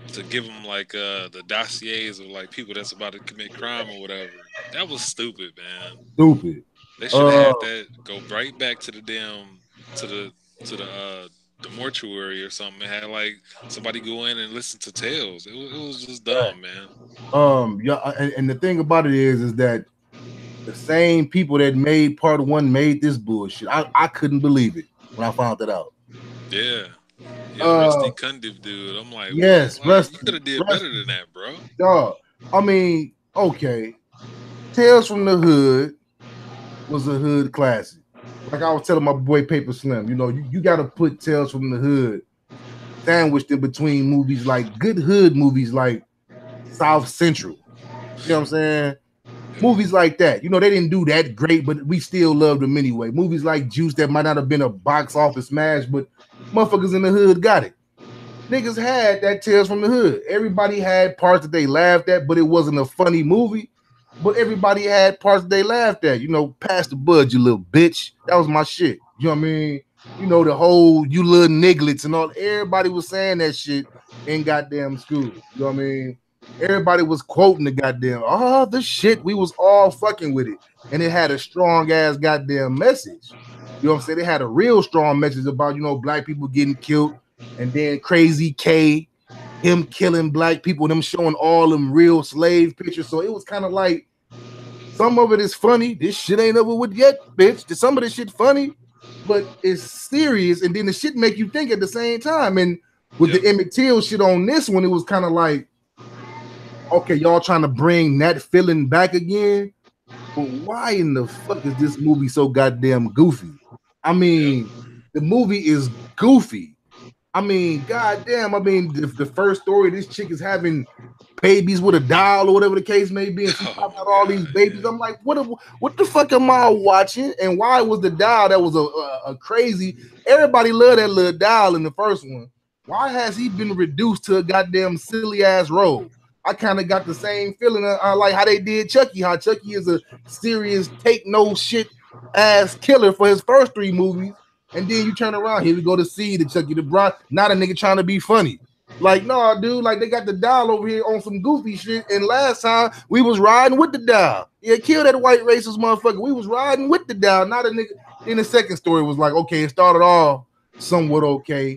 to give him like the dossiers of like people that's about to commit crime or whatever. That was stupid, man. Stupid. They should have had that go right back to the damn to the mortuary or something, and had like somebody go in and listen to tales. It was just dumb, man. Yeah, and the thing about it is that the same people that made part 1 made this bullshit. I couldn't believe it when I found that out. Yeah, Rusty Cundiff dude. I'm like, yes, what? Like, Rusty, you could have did better than that, bro. Dog. I mean, okay, Tales from the Hood was a hood classic. Like I was telling my boy Paper Slim, you know, you got to put Tales from the Hood sandwiched in between movies like good hood movies like South Central. You know what I'm saying? Movies like that. You know, they didn't do that great, but we still loved them anyway. Movies like Juice that might not have been a box office smash, but motherfuckers in the hood got it. Niggas had that Tales from the Hood. Everybody had parts that they laughed at, but it wasn't a funny movie. But everybody had parts that they laughed at. You know, pass the bud, you little bitch. That was my shit. You know what I mean? You know, the whole you little nigglets and all. Everybody was saying that shit in goddamn school. You know what I mean? Everybody was quoting the goddamn, the shit. We was all fucking with it. And it had a strong ass goddamn message. You know what I'm saying? They had a real strong message about, you know, black people getting killed. And then Crazy K, him killing black people, them showing all them real slave pictures. So it was kind of like, some of it is funny. This shit ain't over with yet, bitch. Some of this shit funny. but it's serious, and then the shit make you think at the same time. And with the Emmett Till shit on this one, it was kind of like, okay, y'all trying to bring that feeling back again, but why in the fuck is this movie so goddamn goofy? I mean, the movie is goofy. I mean, goddamn. I mean, the first story, this chick is having babies with a doll or whatever the case may be, and she popped out all these babies. I'm like, what the fuck am I watching? And why was the doll that was a crazy? Everybody loved that little doll in the first one. Why has he been reduced to a goddamn silly ass role? I kind of got the same feeling like how they did Chucky. How Chucky is a serious, take no shit ass killer for his first 3 movies. And then you turn around, here we go to see the Chucky the Bride. Not a nigga trying to be funny. Like, no, dude, like they got the doll over here on some goofy shit. And last time we was riding with the doll. Yeah, kill that white racist motherfucker. We was riding with the doll, not a nigga. Then the second story was like, okay, it started off somewhat okay.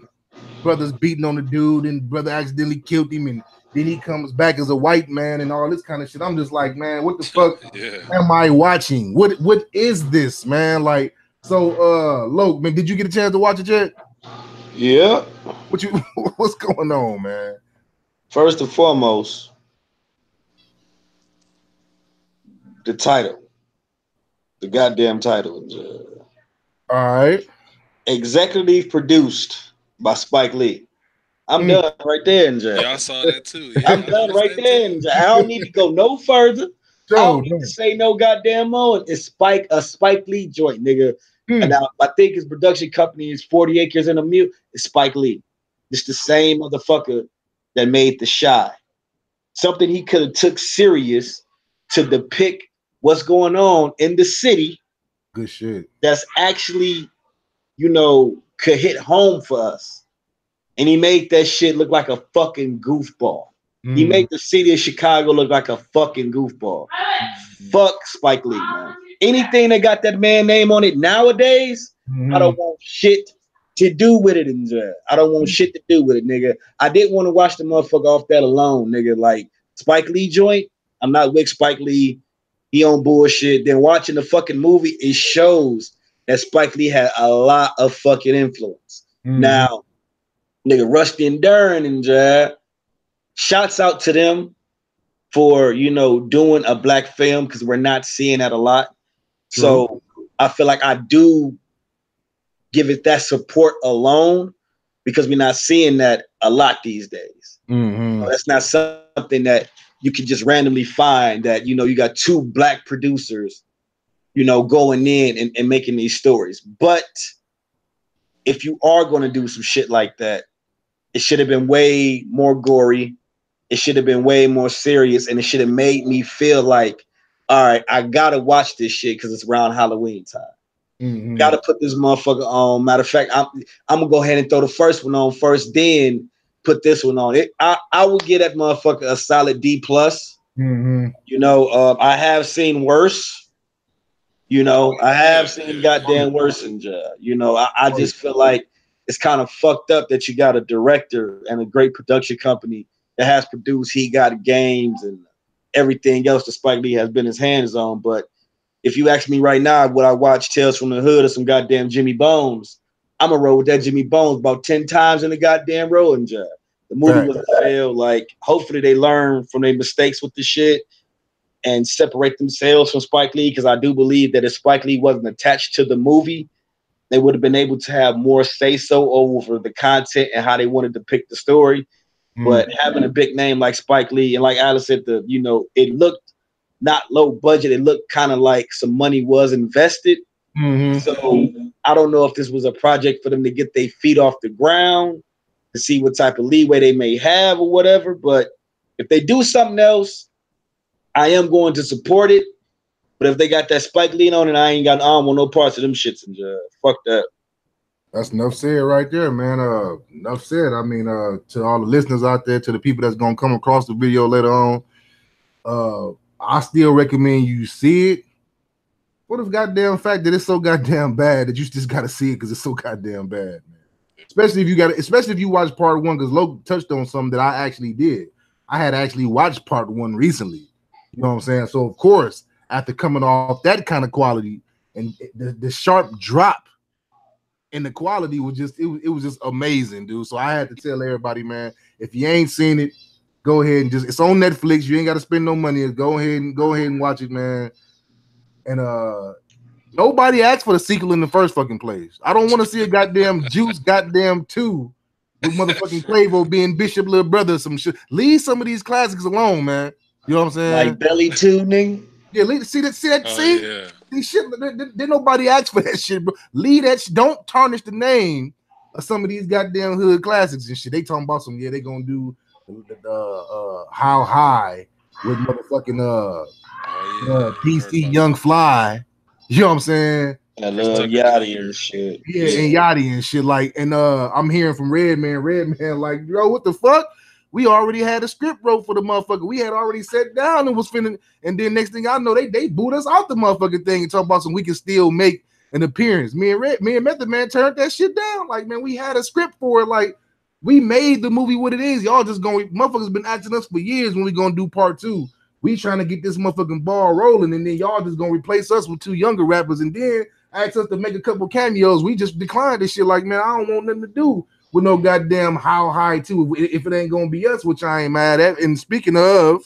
Brother's beating on the dude, and brother accidentally killed him, and then he comes back as a white man and all this kind of shit. I'm just like, man, what the fuck am I watching? What is this, man? Like, so Loke, man, did you get a chance to watch it yet? Yeah. What's going on, man? First and foremost, the title. The goddamn title. All right. Executive produced by Spike Lee. I'm done right there, NJ. Yeah, I saw that too. Yeah, I'm done right there, NJ. I don't need to go no further. I don't need to say no goddamn more. It's a Spike Lee joint, nigga. And now I think his production company is 40 Acres and a Mule. It's Spike Lee. It's the same motherfucker that made The Shy. Something he could have took serious to depict what's going on in the city. Good shit. That's actually, could hit home for us. And he made that shit look like a fucking goofball. He made the city of Chicago look like a fucking goofball. Fuck Spike Lee, man. Anything that got that man name on it nowadays, I don't want shit to do with it. I don't want shit to do with it, nigga. I didn't want to watch the motherfucker off that alone, nigga. Like Spike Lee joint, I'm not with Spike Lee. He on bullshit. Then watching the fucking movie, it shows that Spike Lee had a lot of fucking influence. Now, nigga, Rusty and Durn and Jab, shouts out to them for, doing a black film because we're not seeing that a lot. So I feel like I do give it that support alone because we're not seeing that a lot these days. That's not something that you can just randomly find that, you got 2 black producers, going in and making these stories. But if you are going to do some shit like that, it should have been way more gory. It should have been way more serious. And it should have made me feel like, all right, I got to watch this shit because it's around Halloween time. Got to put this motherfucker on. Matter of fact, I'm going to go ahead and throw the first one on first, then put this one on. I would give that motherfucker a solid D+. I have seen worse. I have seen goddamn worse in jail. I just feel like it's kind of fucked up that you got a director and a great production company that has produced He Got Games and everything else that Spike Lee has been his hands on. But if you ask me right now, would I watch Tales from the Hood or some goddamn Jimmy Bones? I'm gonna roll with that Jimmy Bones about 10 times in the goddamn rolling job. The movie was a fail. Like, hopefully they learn from their mistakes with the shit and separate themselves from Spike Lee, because I do believe that if Spike Lee wasn't attached to the movie, they would have been able to have more say-so over the content and how they wanted to pick the story. But having a big name like Spike Lee, and like Alice said, it looked not low budget. It looked kind of like some money was invested. So I don't know if this was a project for them to get their feet off the ground, to see what type of leeway they may have or whatever. But if they do something else, I am going to support it. But if they got that Spike Lee on it, I don't want no parts of them shits. And fuck that. That's enough said right there, man. Enough said. I mean, to all the listeners out there, to the people that's gonna come across the video later on, I still recommend you see it. What if goddamn fact that it's so goddamn bad that you just gotta see it because it's so goddamn bad, man. Especially if you watch part 1, because Logan touched on something that I actually did. I had actually watched part 1 recently. You know what I'm saying? So of course, after coming off that kind of quality and the sharp drop and the quality was just it was just amazing, dude. So I had to tell everybody, man, if you ain't seen it, go ahead and it's on Netflix. You ain't got to spend no money. Go ahead and watch it, man. And nobody asked for the sequel in the first fucking place. I don't want to see a goddamn Juice goddamn 2 with motherfucking Quavo being Bishop little brother or some shit. Leave some of these classics alone, man. You know what I'm saying? Like belly tuning. Yeah, see that. Yeah. These shit. Did nobody ask for that shit, bro? Leave that. Don't tarnish the name of some of these goddamn hood classics and shit. They talking about some. Yeah, they gonna do How High with motherfucking DC Young Fly. You know what I'm saying? I love Yachty and shit. Yeah, and Yachty and shit. Like, and I'm hearing from Redman, like, yo, what the fuck? We already had a script wrote for the motherfucker. We had already sat down and was finna, and then next thing I know, they booed us out the motherfucking thing and talk about some we can still make an appearance. Me and Method Man turned that shit down. Like, man, we had a script for it. Like, we made the movie what it is. Y'all just going, motherfuckers been asking us for years when we gonna do part 2. We trying to get this motherfucking ball rolling, and then y'all just gonna replace us with 2 younger rappers, and then ask us to make a couple cameos. We just declined this shit. Like, man, I don't want nothing to do with no goddamn How High 2 if it ain't gonna be us, which I ain't mad at. And speaking of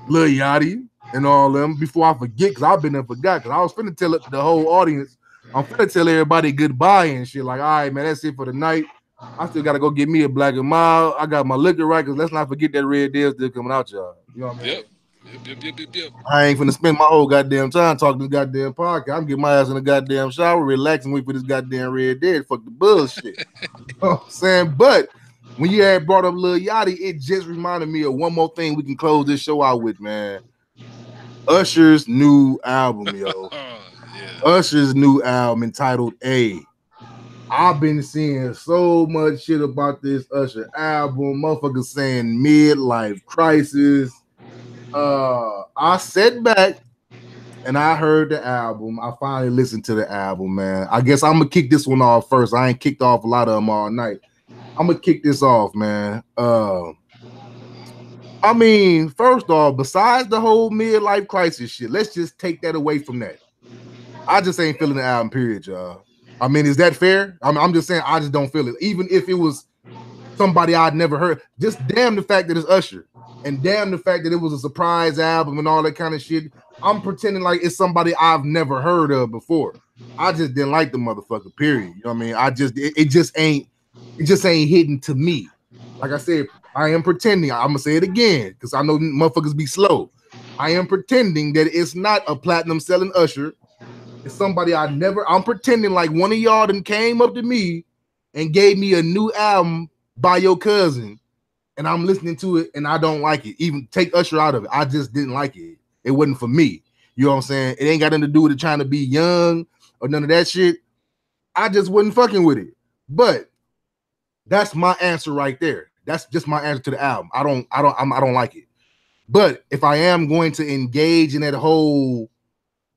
Lil Yachty and all them, before I forget, because I've been there forgot, because I was finna tell the whole audience, I'm finna tell everybody goodbye and shit. Like, all right, man, that's it for the night. I still gotta go get me a Black and Mild. I got my liquor right, because let's not forget that Red Deal still coming out, y'all. You know what I mean? Yep. I ain't finna spend my whole goddamn time talking this goddamn podcast. I'm getting my ass in the goddamn shower, relaxing, wait for this goddamn Red Dead. Fuck the bullshit. You know what I'm saying? But when you had brought up Lil Yachty, it just reminded me of one more thing we can close this show out with, man. Usher's new album, yo. Usher's new album entitled A. I've been seeing so much shit about this Usher album. Motherfuckers saying midlife crisis. I sat back and I heard the album. I finally listened to the album, man. I guess I'm gonna kick this one off first. I ain't kicked off a lot of them all night. I'm gonna kick this off, man. I mean, first off, besides the whole midlife crisis shit, let's just take that away from that. I just ain't feeling the album, period, y'all. I mean, is that fair? I'm just saying I just don't feel it. Even if it was somebody I'd never heard, just damn the fact that it's Usher. And damn the fact that it was a surprise album and all that kind of shit. I'm pretending like it's somebody I've never heard of before. I just didn't like the motherfucker, period. You know what I mean? It just ain't hitting to me. Like I said, I am pretending. I'm gonna say it again because I know motherfuckers be slow. I am pretending that it's not a platinum selling Usher. It's somebody I'm pretending like one of y'all done came up to me and gave me a new album by your cousin. And I'm listening to it and I don't like it. Even take Usher out of it. I just didn't like it. It wasn't for me. You know what I'm saying? It ain't got nothing to do with it trying to be young or none of that shit. I just wasn't fucking with it. But that's my answer right there. That's just my answer to the album. I don't like it. But if I am going to engage in that whole,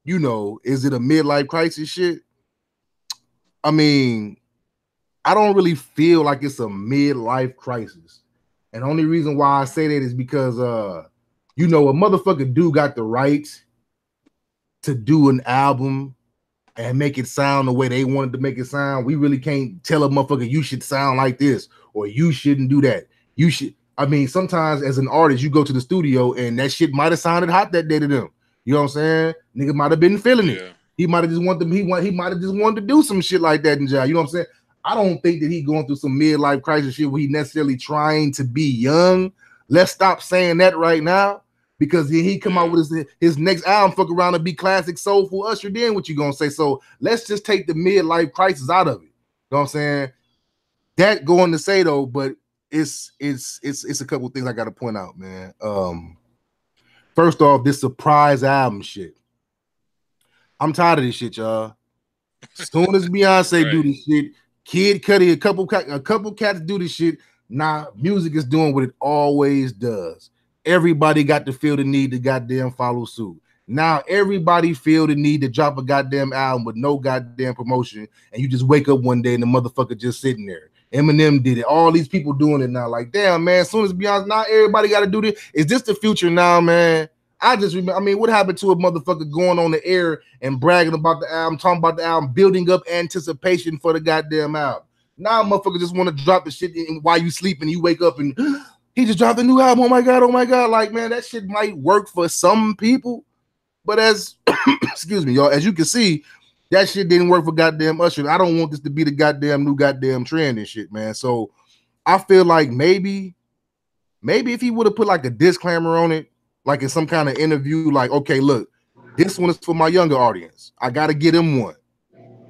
you know, is it a midlife crisis shit? I mean, I don't really feel like it's a midlife crisis. And the only reason why I say that is because, you know, a motherfucker do got the right to do an album and make it sound the way they wanted to make it sound. We really can't tell a motherfucker you should sound like this or you shouldn't do that. You should. I mean, sometimes as an artist, you go to the studio and that shit might have sounded hot that day to them. You know what I'm saying? Nigga might have been feeling it. He might have just wanted them. He might have just wanted to do some shit like that in jail. You know what I'm saying? I don't think that he going through some midlife crisis shit where he necessarily trying to be young. Let's stop saying that right now because he come out with his next album, fuck around and be classic soulful Usher. Then what you gonna say? So let's just take the midlife crisis out of it. You know what I'm saying? That going to say though, but it's a couple things I got to point out, man. First off, this surprise album shit. I'm tired of this shit, y'all. As soon as Beyonce do this shit, Kid Cudi, a couple cats do this shit. Nah, music is doing what it always does. Everybody got to feel the need to goddamn follow suit. Now everybody feel the need to drop a goddamn album with no goddamn promotion, and you just wake up one day and the motherfucker just sitting there. Eminem did it. All these people doing it now. Like, damn, man, as soon as Beyonce, now everybody got to do this. Is this the future now, man? I just remember, I mean, what happened to a motherfucker going on the air and bragging about the album, talking about the album, building up anticipation for the goddamn album? Now motherfuckers just want to drop the shit while you sleep and you wake up and he just dropped a new album. Oh my God, oh my God. Like, man, that shit might work for some people. But as, excuse me, y'all, as you can see, that shit didn't work for goddamn Usher. I don't want this to be the goddamn new goddamn trend and shit, man. So I feel like maybe if he would have put like a disclaimer on it, like in some kind of interview, like, okay, look, this one is for my younger audience. I got to get him one.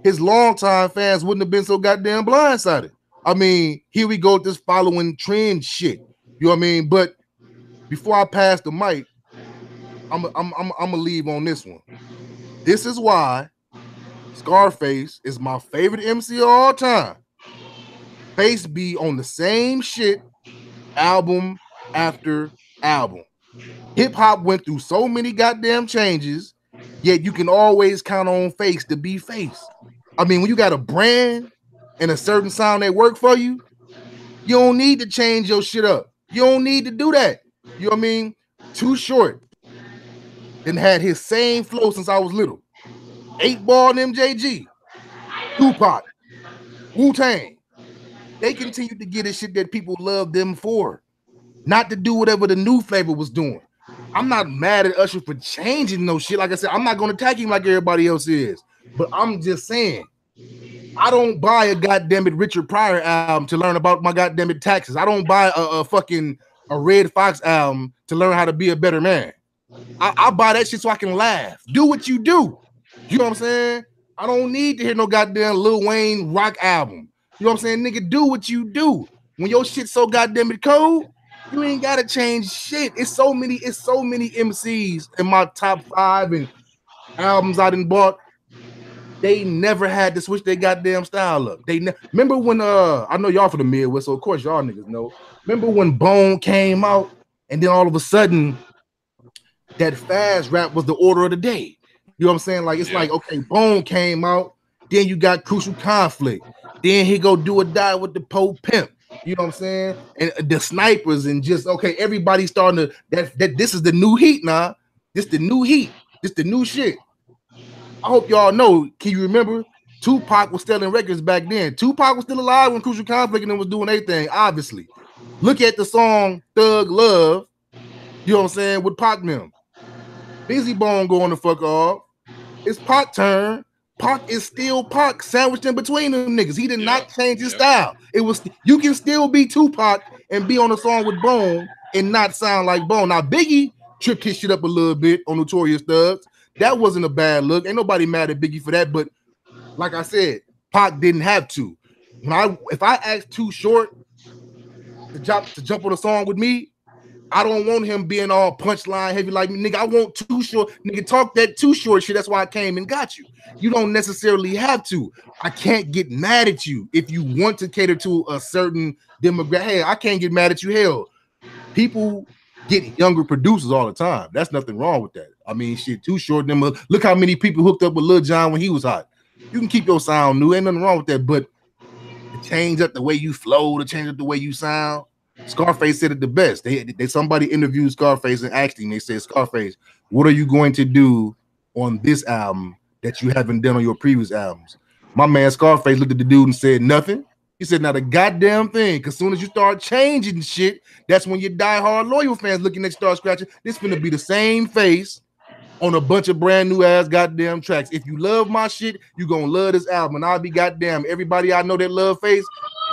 His longtime fans wouldn't have been so goddamn blindsided. I mean, here we go with this following trend shit. You know what I mean? But before I pass the mic, I'm gonna leave on this one. This is why Scarface is my favorite MC of all time. Face be on the same shit album after album. Hip hop went through so many goddamn changes, yet you can always count on Face to be Face. I mean, when you got a brand and a certain sound that work for you, you don't need to change your shit up. You don't need to do that. You know what I mean? Too Short. Then had his same flow since I was little. 8 Ball and MJG. Tupac. Wu-Tang. They continued to get the shit that people love them for. Not to do whatever the new flavor was doing. I'm not mad at Usher for changing no shit. Like I said, I'm not going to attack him like everybody else is. But I'm just saying, I don't buy a goddamn it Richard Pryor album to learn about my goddamn it taxes. I don't buy a fucking Red Fox album to learn how to be a better man. I buy that shit so I can laugh. Do what you do. You know what I'm saying? I don't need to hear no goddamn Lil Wayne rock album. You know what I'm saying? Nigga, do what you do. When your shit's so goddamn it cold, you ain't gotta change shit. It's so many MCs in my top 5 and albums I done bought. They never had to switch their goddamn style up. Remember when I know y'all from the Midwest, so of course y'all niggas know. Remember when Bone came out and then all of a sudden that fast rap was the order of the day. You know what I'm saying? Like it's like, okay, Bone came out, then you got Crucial Conflict, then he go do or die with the Poe Pimp. You know what I'm saying? And the snipers and just okay, everybody starting to that this is the new heat now. This the new heat. This the new shit. I hope y'all know. Can you remember? Tupac was selling records back then. Tupac was still alive when Crucial Conflict and them was doing anything. Obviously, look at the song "Thug Love." You know what I'm saying with Pac them. Busy Bone going the fuck off. It's Pac turn. Pac is still Pac, sandwiched in between them niggas. He did not change his style. It was you can still be Tupac and be on a song with Bone and not sound like Bone. Now Biggie tripped his shit up a little bit on Notorious Thugs. That wasn't a bad look. Ain't nobody mad at Biggie for that. But like I said, Pac didn't have to. If I asked Too Short to jump on a song with me, I don't want him being all punchline heavy like me, nigga. I want Too Short, nigga. Talk that Too Short shit. That's why I came and got you. You don't necessarily have to. I can't get mad at you if you want to cater to a certain demographic. Hey, I can't get mad at you. Hell, people get younger producers all the time. That's nothing wrong with that. I mean, shit, Too Short. Look how many people hooked up with Lil Jon when he was hot. You can keep your sound new. Ain't nothing wrong with that. But to change up the way you flow, to change up the way you sound. Scarface said it the best. Somebody interviewed Scarface and asked him, they said, Scarface, what are you going to do on this album that you haven't done on your previous albums? My man Scarface looked at the dude and said, nothing. He said, not a goddamn thing. Because as soon as you start changing shit, that's when your diehard loyal fans looking at you start scratching. This finna be the same face on a bunch of brand new ass goddamn tracks. If you love my shit, you gonna love this album. And I'll be goddamn everybody I know that love Face.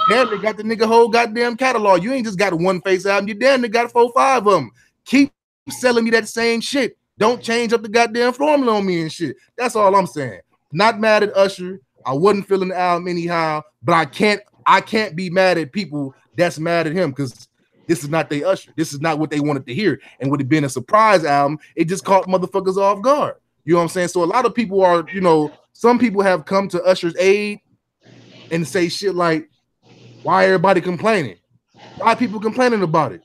Damn, they got the nigga whole goddamn catalog. You ain't just got a one Face album. You damn near got 4 or 5 of them. Keep selling me that same shit. Don't change up the goddamn formula on me and shit. That's all I'm saying. Not mad at Usher. I wasn't feeling the album anyhow, but I can't be mad at people that's mad at him because this is not their Usher. This is not what they wanted to hear. And would it been a surprise album, it just caught motherfuckers off guard. You know what I'm saying? So a lot of people are, some people have come to Usher's aid and say shit like, why everybody complaining? Why people complaining about it?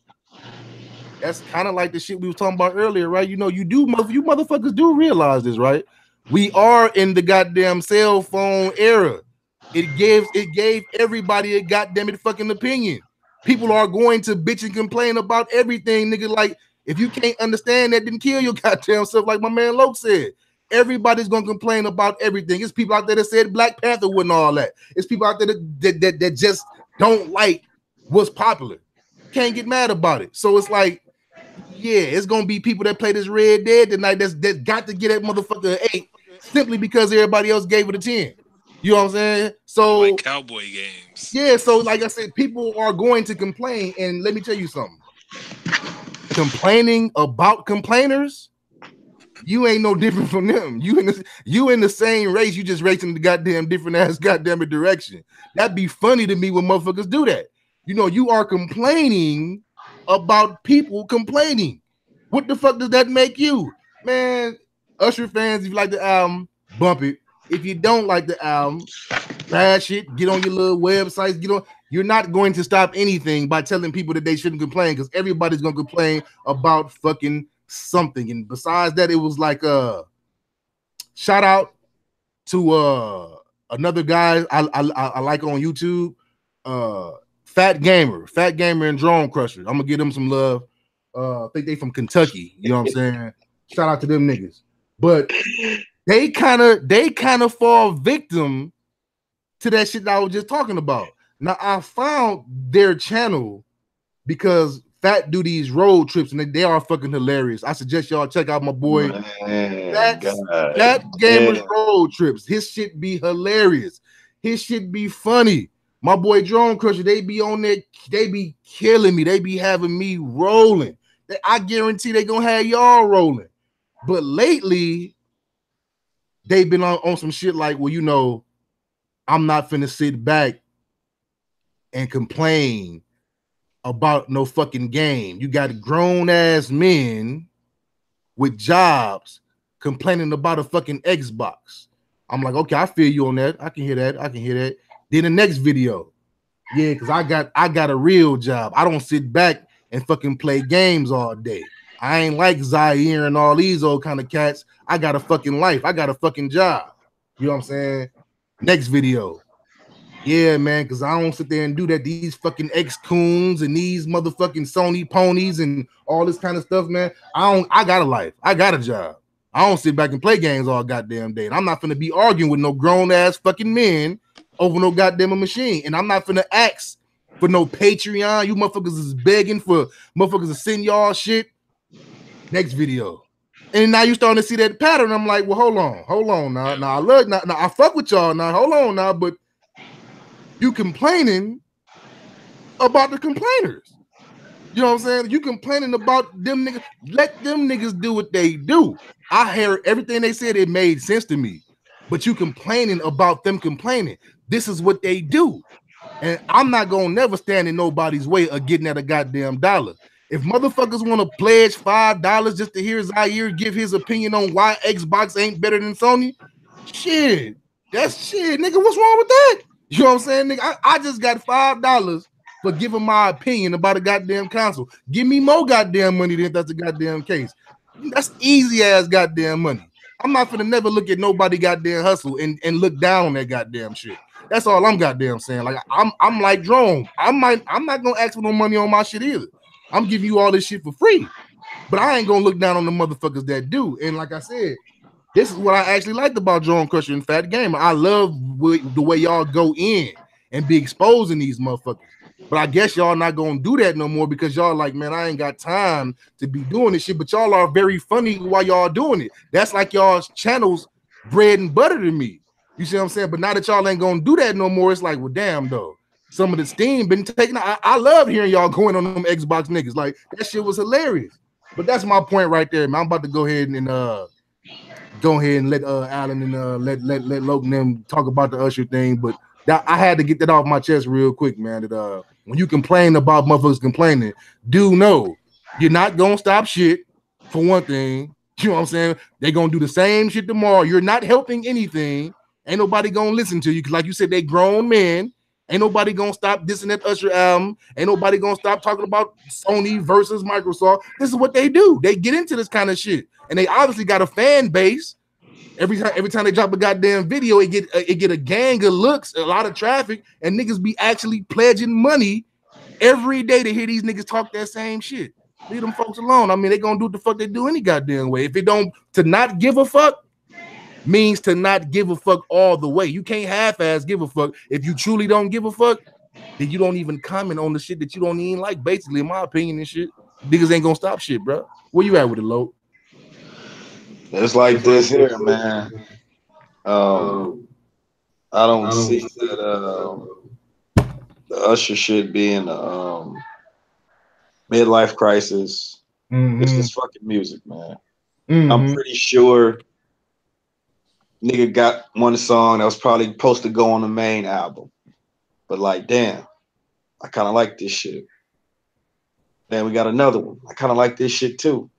That's kind of like the shit we was talking about earlier, right? You motherfuckers do realize this, right? We are in the goddamn cell phone era. It gave everybody a goddamn fucking opinion. People are going to bitch and complain about everything, nigga. Like If you can't understand that, then kill your goddamn self, like my man Loke said. Everybody's gonna complain about everything. It's people out there that said Black Panther wasn't all that. It's people out there that just don't like what's popular. Can't get mad about it. So it's like, yeah, it's gonna be people that play this Red Dead tonight that got to get that motherfucker an 8 simply because everybody else gave it a 10. You know what I'm saying? So like cowboy games. Yeah, so like I said, people are going to complain, and let me tell you something. Complaining about complainers, you ain't no different from them. You in the same race, you just racing the goddamn different ass goddamn direction. That'd be funny to me when motherfuckers do that. You know, you are complaining about people complaining. What the fuck does that make you? Man, Usher fans, if you like the album, bump it. If you don't like the album, trash it, get on your little websites, get on. You're not going to stop anything by telling people that they shouldn't complain, because everybody's gonna complain about fucking something. And besides that, it was like shout out to another guy I like on YouTube, Fat Gamer and Drone Crusher. I'm gonna give them some love. I think they from Kentucky, you know what I'm saying? Shout out to them niggas. But they kind of fall victim to that shit that I was just talking about. Now I found their channel because Fat do these road trips and they are fucking hilarious. I suggest y'all check out my boy Fat Gamer's road trips. His shit be hilarious. His shit be funny. My boy Drone Crusher, they be on there, they be killing me. They be having me rolling. I guarantee they gonna have y'all rolling. But lately, they've been on some shit like, well, you know, I'm not finna sit back and complain about no fucking game. You got grown ass men with jobs complaining about a fucking Xbox. I'm like, okay, I feel you on that. I can hear that. Then the next video, yeah, because I got a real job. I don't sit back and fucking play games all day. I ain't like Zaire and all these old kind of cats. I got a fucking life. I got a fucking job. You know what I'm saying? Next video. Yeah, man, because I don't sit there and do that. These fucking ex-coons and these motherfucking Sony ponies and all this kind of stuff, man. I got a life. I got a job. I don't sit back and play games all goddamn day. And I'm not finna be arguing with no grown-ass fucking men over no goddamn machine. And I'm not finna ask for no Patreon. You motherfuckers is begging for motherfuckers to send y'all shit. Next video. And now you starting to see that pattern. I'm like, well, hold on now. Now I love now I fuck with y'all now. Hold on now, but you complaining about the complainers. You know what I'm saying? You complaining about them niggas. Let them niggas do what they do. I heard everything they said. It made sense to me. But you complaining about them complaining. This is what they do. And I'm not going to never stand in nobody's way of getting at a goddamn dollar. If motherfuckers want to pledge $5 just to hear Zaire give his opinion on why Xbox ain't better than Sony, shit, that's shit, nigga. What's wrong with that? You know what I'm saying, nigga? I just got $5 for giving my opinion about a goddamn console. Give me more goddamn money than if that's a goddamn case. That's easy ass goddamn money. I'm not finna never look at nobody goddamn hustle and look down on that goddamn shit. That's all I'm goddamn saying. Like I'm like Drone. I'm not gonna ask for no money on my shit either. I'm giving you all this shit for free. But I ain't gonna look down on the motherfuckers that do. And like I said, this is what I actually liked about Drone Crusher and Fat Gamer. I love the way y'all go in and be exposing these motherfuckers. But I guess y'all not gonna do that no more because y'all like, man, I ain't got time to be doing this shit. But y'all are very funny while y'all doing it. That's like y'all's channel's bread and butter to me. You see what I'm saying? But now that y'all ain't gonna do that no more, it's like, well, damn though. Some of the steam been taken. I love hearing y'all going on them Xbox niggas. Like that shit was hilarious. But that's my point right there, man. I'm about to go ahead and let Alan and let Logan and them talk about the Usher thing. But I had to get that off my chest real quick, man. That when you complain about motherfuckers complaining, do know you're not gonna stop shit for one thing. You know what I'm saying? They're gonna do the same shit tomorrow. You're not helping anything. Ain't nobody gonna listen to you because, like you said, they grown men. Ain't nobody gonna stop dissing that Usher album. Ain't nobody gonna stop talking about Sony versus Microsoft. This is what they do. They get into this kind of shit, and they obviously got a fan base. Every time they drop a goddamn video, it get a gang of looks, a lot of traffic, and niggas be actually pledging money every day to hear these niggas talk that same shit. Leave them folks alone. I mean, they gonna do what the fuck they do any goddamn way. If it don't, to not give a fuck means to not give a fuck all the way. You can't half-ass give a fuck. If you truly don't give a fuck, then you don't even comment on the shit that you don't even like. Basically, in my opinion and shit, niggas ain't gonna stop shit, bro. Where you at with it, Lo? It's like this here, man. I don't see that the Usher shit being midlife crisis. It's just fucking music, man. I'm pretty sure nigga got one song that was probably supposed to go on the main album. But like, damn, I kind of like this shit. Then we got another one. I kind of like this shit too.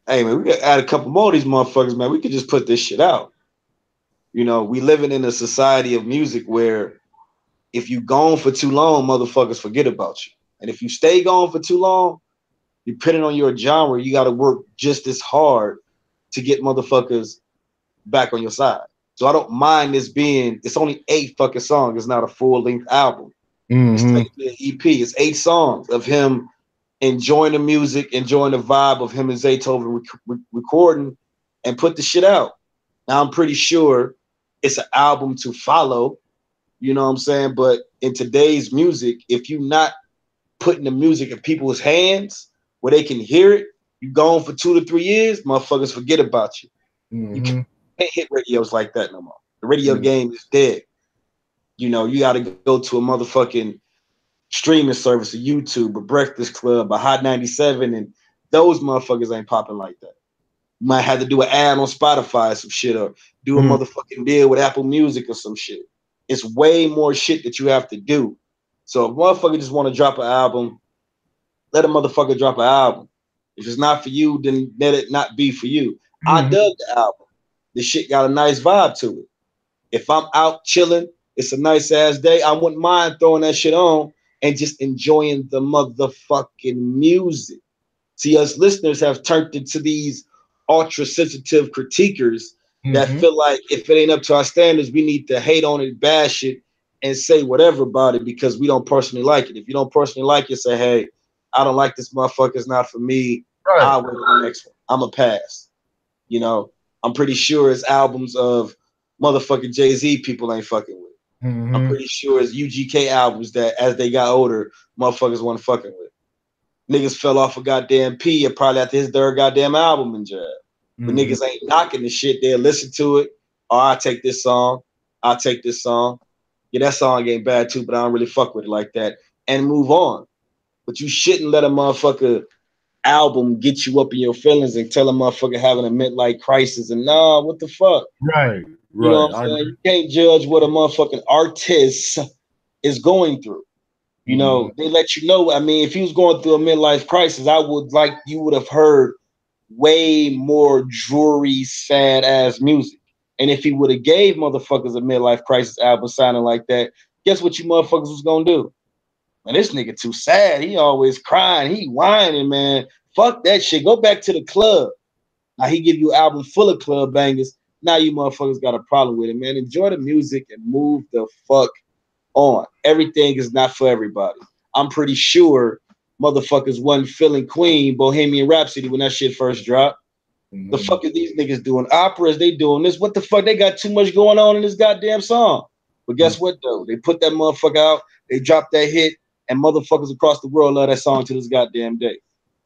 Hey, man, we got to add a couple more of these motherfuckers, man. We could just put this shit out. You know, we living in a society of music where if you gone for too long, motherfuckers forget about you. And if you stay gone for too long, depending on your genre, you got to work just as hard to get motherfuckers back on your side. So I don't mind this being, it's only 8 fucking songs. It's not a full-length album. It's technically an EP. It's 8 songs of him enjoying the music, enjoying the vibe of him and Zaytoven recording and put the shit out. Now, I'm pretty sure it's an album to follow, you know what I'm saying? But in today's music, if you're not putting the music in people's hands where they can hear it, you gone for 2 to 3 years, motherfuckers forget about you. You can't hit radios like that no more. The radio game is dead. You know, you got to go to a motherfucking streaming service, a YouTube, a Breakfast Club, a Hot 97, and those motherfuckers ain't popping like that. You might have to do an ad on Spotify or some shit, or do a motherfucking deal with Apple Music or some shit. It's way more shit that you have to do. So if a motherfucker just want to drop an album, let a motherfucker drop an album. If it's not for you, then let it not be for you. I dug the album. This shit got a nice vibe to it. If I'm out chilling, it's a nice ass day, I wouldn't mind throwing that shit on and just enjoying the motherfucking music. See, us listeners have turned into these ultra sensitive critiquers that feel like if it ain't up to our standards, we need to hate on it, bash it, and say whatever about it because we don't personally like it. If you don't personally like it, say, hey, I don't like this motherfucker. It's not for me. Right. I'll wait on the next one. I'm a pass. You know, I'm pretty sure it's albums of motherfucking Jay-Z people ain't fucking with. I'm pretty sure it's UGK albums that as they got older, motherfuckers weren't fucking with. Niggas fell off a goddamn P probably after his 3rd goddamn album in jail. But niggas ain't knocking the shit. They'll listen to it. Oh, I'll take this song. I'll take this song. Yeah, that song ain't bad too, but I don't really fuck with it like that. And move on. But you shouldn't let a motherfucker album get you up in your feelings and tell a motherfucker having a midlife crisis and nah, what the fuck? Right. You know what I'm saying? You can't judge what a motherfucking artist is going through. You know, they let you know. I mean, if he was going through a midlife crisis, I would like you would have heard way more dreary, sad ass music. And if he would have gave motherfuckers a midlife crisis album sounding like that, guess what you motherfuckers was gonna do? Man, this nigga too sad. He always crying. He whining, man. Fuck that shit. Go back to the club. Now he give you an album full of club bangers. Now you motherfuckers got a problem with it, man. Enjoy the music and move the fuck on. Everything is not for everybody. I'm pretty sure motherfuckers wasn't feeling Queen, Bohemian Rhapsody when that shit first dropped. The fuck is these niggas doing? Operas, they doing this. What the fuck? They got too much going on in this goddamn song. But guess what, though? They put that motherfucker out. They dropped that hit, and motherfuckers across the world love that song to this goddamn day.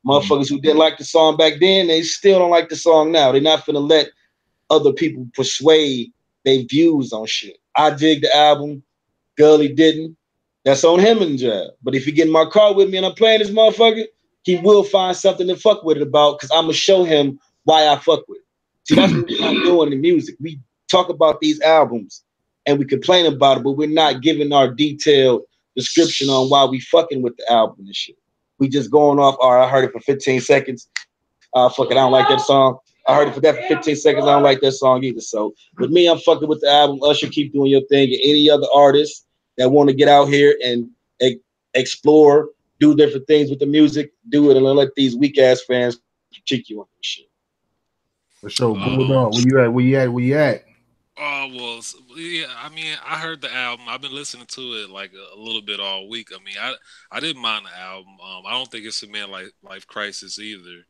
Motherfuckers who didn't like the song back then, they still don't like the song now. They're not finna let other people persuade their views on shit. I dig the album. Gully didn't. That's on him in jail. But if he get in my car with me and I'm playing this motherfucker, he will find something to fuck with it about because I'm going to show him why I fuck with it. See, that's what we're not doing in music. We talk about these albums and we complain about it, but we're not giving our detailed description on why we fucking with the album and shit. We just going off, all right, I heard it for 15 seconds. Fuck it, I don't like that song. I heard it for that for 15 seconds. I don't like that song either. So with me, I'm fucking with the album. Usher, keep doing your thing. And any other artists that want to get out here and explore, do different things with the music, do it and let these weak ass fans critique you on this shit. For sure. Where you at? Where you at? Oh well, yeah. I mean, I heard the album. I've been listening to it like a little bit all week. I mean, I didn't mind the album. I don't think it's a man like life crisis either.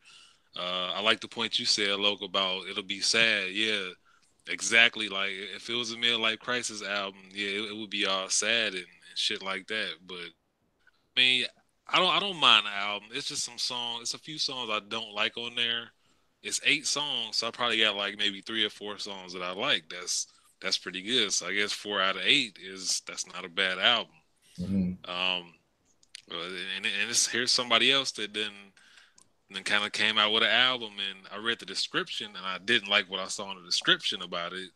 I like the point you said, Loke, about it'll be sad. Yeah, exactly. Like if it was a midlife crisis album, yeah, it would be all sad and shit like that. But I mean, I don't mind the album. It's just some songs. It's a few songs I don't like on there. It's 8 songs, so I probably got like maybe 3 or 4 songs that I like. That's pretty good. So I guess 4 out of 8 is that's not a bad album. Mhm. Um, and it's here's somebody else that then kind of came out with an album, and I read the description, and I didn't like what I saw in the description about it.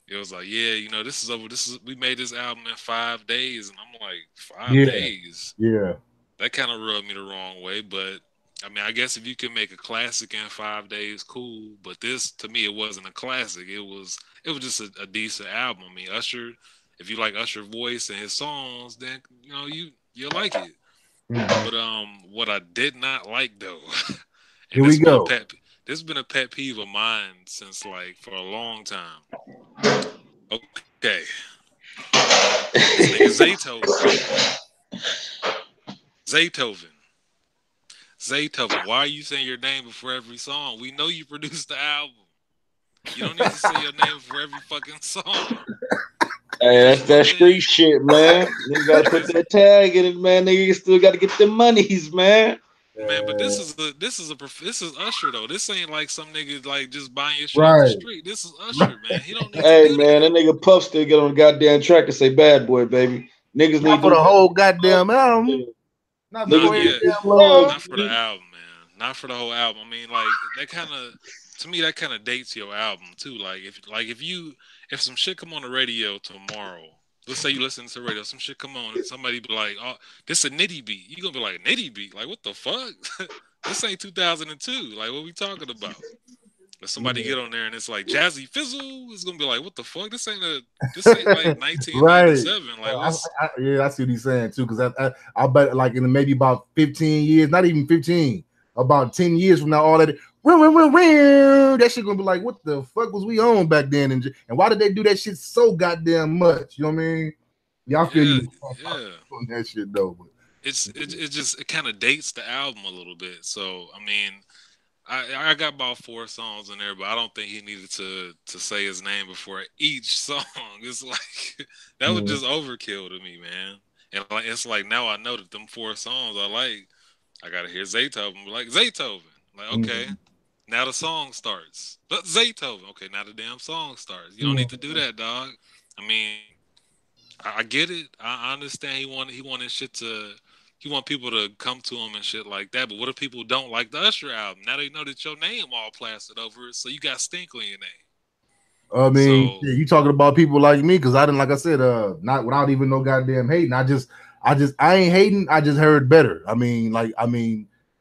It was like, yeah, this is over. This is we made this album in 5 days, and I'm like, five Yeah, days. yeah. That kind of rubbed me the wrong way, but I mean, I guess if you can make a classic in 5 days, cool. But this, to me, it wasn't a classic. It was just a decent album. I mean, Usher, if you like Usher's voice and his songs, then you like it. Mhm. But what I did not like though, and Here we go. this has been a pet peeve of mine since like for a long time. Okay, this nigga Zaytoven. Zaytoven, why are you saying your name before every song? We know you produced the album. You don't need to say your name for every fucking song. Hey, Because that's that street shit, man. You gotta put that tag in it, man. Nigga still gotta get the monies, man. man, but this is Usher though. This ain't like some nigga like just buying your shit off the Right. street. This is Usher, man. He don't need to Hey, do man, that. that nigga Puff still get on the goddamn track and say "Bad Boy, baby." Niggas Not need for them. the whole goddamn album. Not Niggas Not before every need yet. them damn love. plugs. Not for the album, man. Not for the whole album. I mean, like that kind of to me that kind of dates your album too. If some shit come on the radio tomorrow, let's say you listen to the radio, some shit come on and somebody be like, "Oh, this a nitty beat." You gonna be like, "Nitty beat? Like what the fuck? This ain't 2002. Like what we talking about?" If somebody Yeah. get on there and it's like Jazzy Fizzle, it's gonna be like, "What the fuck? This ain't like Right. 1997. Like what's Yeah, I see what he's saying too. Because I bet like in maybe about 15 years, not even 15, about 10 years from now, all that that shit gonna be like, what the fuck was we on back then? And why did they do that shit so goddamn much? You know what I mean? Yeah, I feel yeah, you yeah." on that shit though. But It kind of dates the album a little bit. So I mean, I got about 4 songs in there, but I don't think he needed to say his name before each song. It's like that was mm, just overkill to me, man. And like it's like now I know that them 4 songs I like. I gotta hear Zaytoven, like Zaytoven, like okay. mm, Now the song starts. But Zaytoven, okay. Now the damn song starts. You don't need to do mm. that, dog. I mean, I get it. I understand he wanted shit to he want people to come to him and shit like that. But what if people don't like the Usher album? Now they know that your name all plastered over it, so you got stink on your name. I mean, So yeah, you talking about people like me because I didn't, like I said, not without even no goddamn hating. I ain't hating. I just heard better.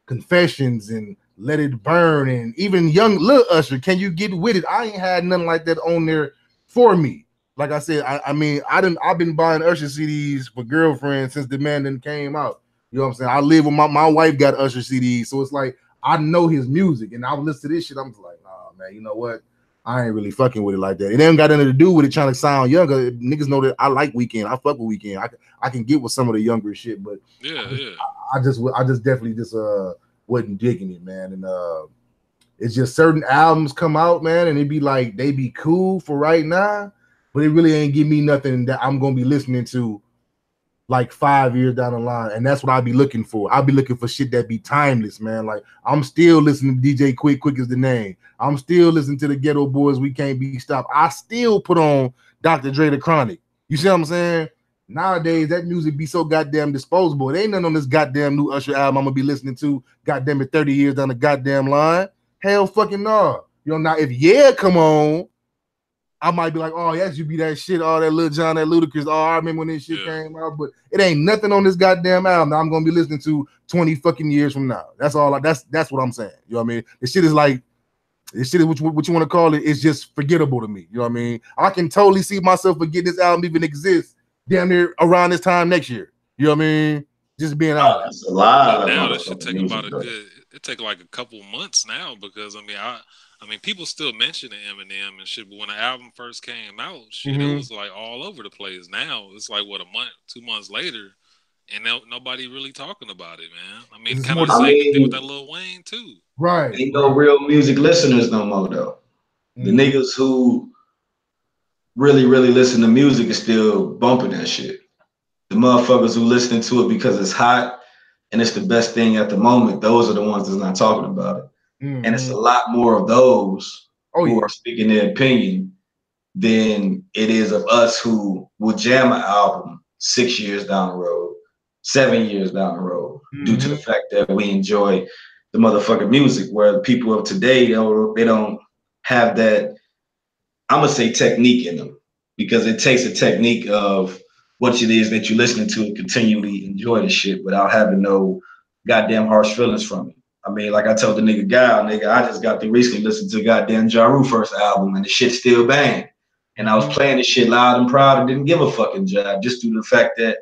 Confessions and Let It Burn and even Young Lil Usher. Can you get with it? I ain't had nothing like that on there for me. Like I said, I've been buying Usher CDs for girlfriends since the man didn't came out. You know what I'm saying? I live with my wife got Usher CDs, so it's like I know his music, and I would listen to this shit. I'm just like, nah, man. You know what? I ain't really fucking with it like that. It ain't got nothing to do with it trying to sound younger. Niggas know that I like Weekend. I fuck with Weekend. I can get with some of the younger shit, but yeah, yeah, I just definitely just wasn't digging it, man. And it's just certain albums come out, man, and it be like they be cool for right now, but it really ain't give me nothing that I'm gonna be listening to like 5 years down the line, and that's what I'll be looking for. I'll be looking for shit that be timeless, man. Like I'm still listening to DJ Quick is the name. I'm still listening to the Ghetto Boys. We Can't Be Stopped. I still put on Dr. Dre the Chronic. You see what I'm saying? Nowadays that music be so goddamn disposable. It ain't nothing on this goddamn new Usher album I'm gonna be listening to. Goddamn it, 30 years down the goddamn line. Hell fucking no. You know, now if yeah, come on. I might be like, oh, yes, you be that shit, all that Lil Jon, that Ludacris. Oh, I remember when this shit yeah. came out, but it ain't nothing on this goddamn album that I'm gonna be listening to 20 fucking years from now. That's all. That's what I'm saying. You know what I mean? This shit is like, this shit is what you want to call it. It's just forgettable to me. You know what I mean? I can totally see myself forgetting this album even exists damn near around this time next year. You know what I mean? Just being honest. That's a lot But of now this should motherfucking take music, about a though. good. It take like a couple months now because I mean, people still mention Eminem and shit. But when the album first came out, shit, it was like all over the place. Now it's like what, a month, 2 months later, and nobody really talking about it, man. I mean, It's kind more of the the- I same thing with mean, that Lil Wayne too. right, ain't no right. real music listeners no more though. The Mhm. niggas who really, really listen to music is still bumping that shit. The motherfuckers who listening to it because it's hot and it's the best thing at the moment, those are the ones that's not talking about it. And it's a Mhm. lot more of those Oh who yeah. are speaking their opinion than it is of us who will jam an album 6 years down the road, 7 years down the road, due to the Mhm. fact that we enjoy the motherfucking music. Where the people of today, they don't have that, I'm gonna say, technique in them, because it takes a technique of what it is that you're listening to and continually enjoy the shit without having no goddamn harsh feelings from it. I mean, like I told the nigga Guy, nigga, I just got to recently listen to goddamn Ja Rule first album and the shit still bang. And I was Mhm. playing the shit loud and proud and didn't give a fucking jive just due to the fact that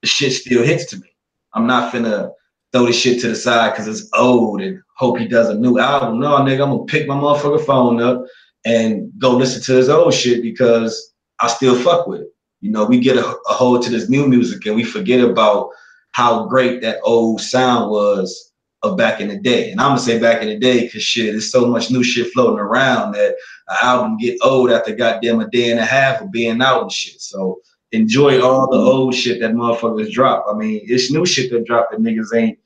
the shit still hits to me. I'm not finna throw this shit to the side because it's old and hope he does a new album. No, nigga, I'm gonna pick my motherfucking phone up and go listen to his old shit because I still fuck with it. You know, we get a hold to this new music and we forget about how great that old sound was of back in the day. And I'm gonna say back in the day because shit, there's so much new shit floating around that an album get old after goddamn a day and a half of being out and shit. So enjoy Yeah, all the old shit that motherfuckers drop. I mean, it's new shit that drop that niggas ain't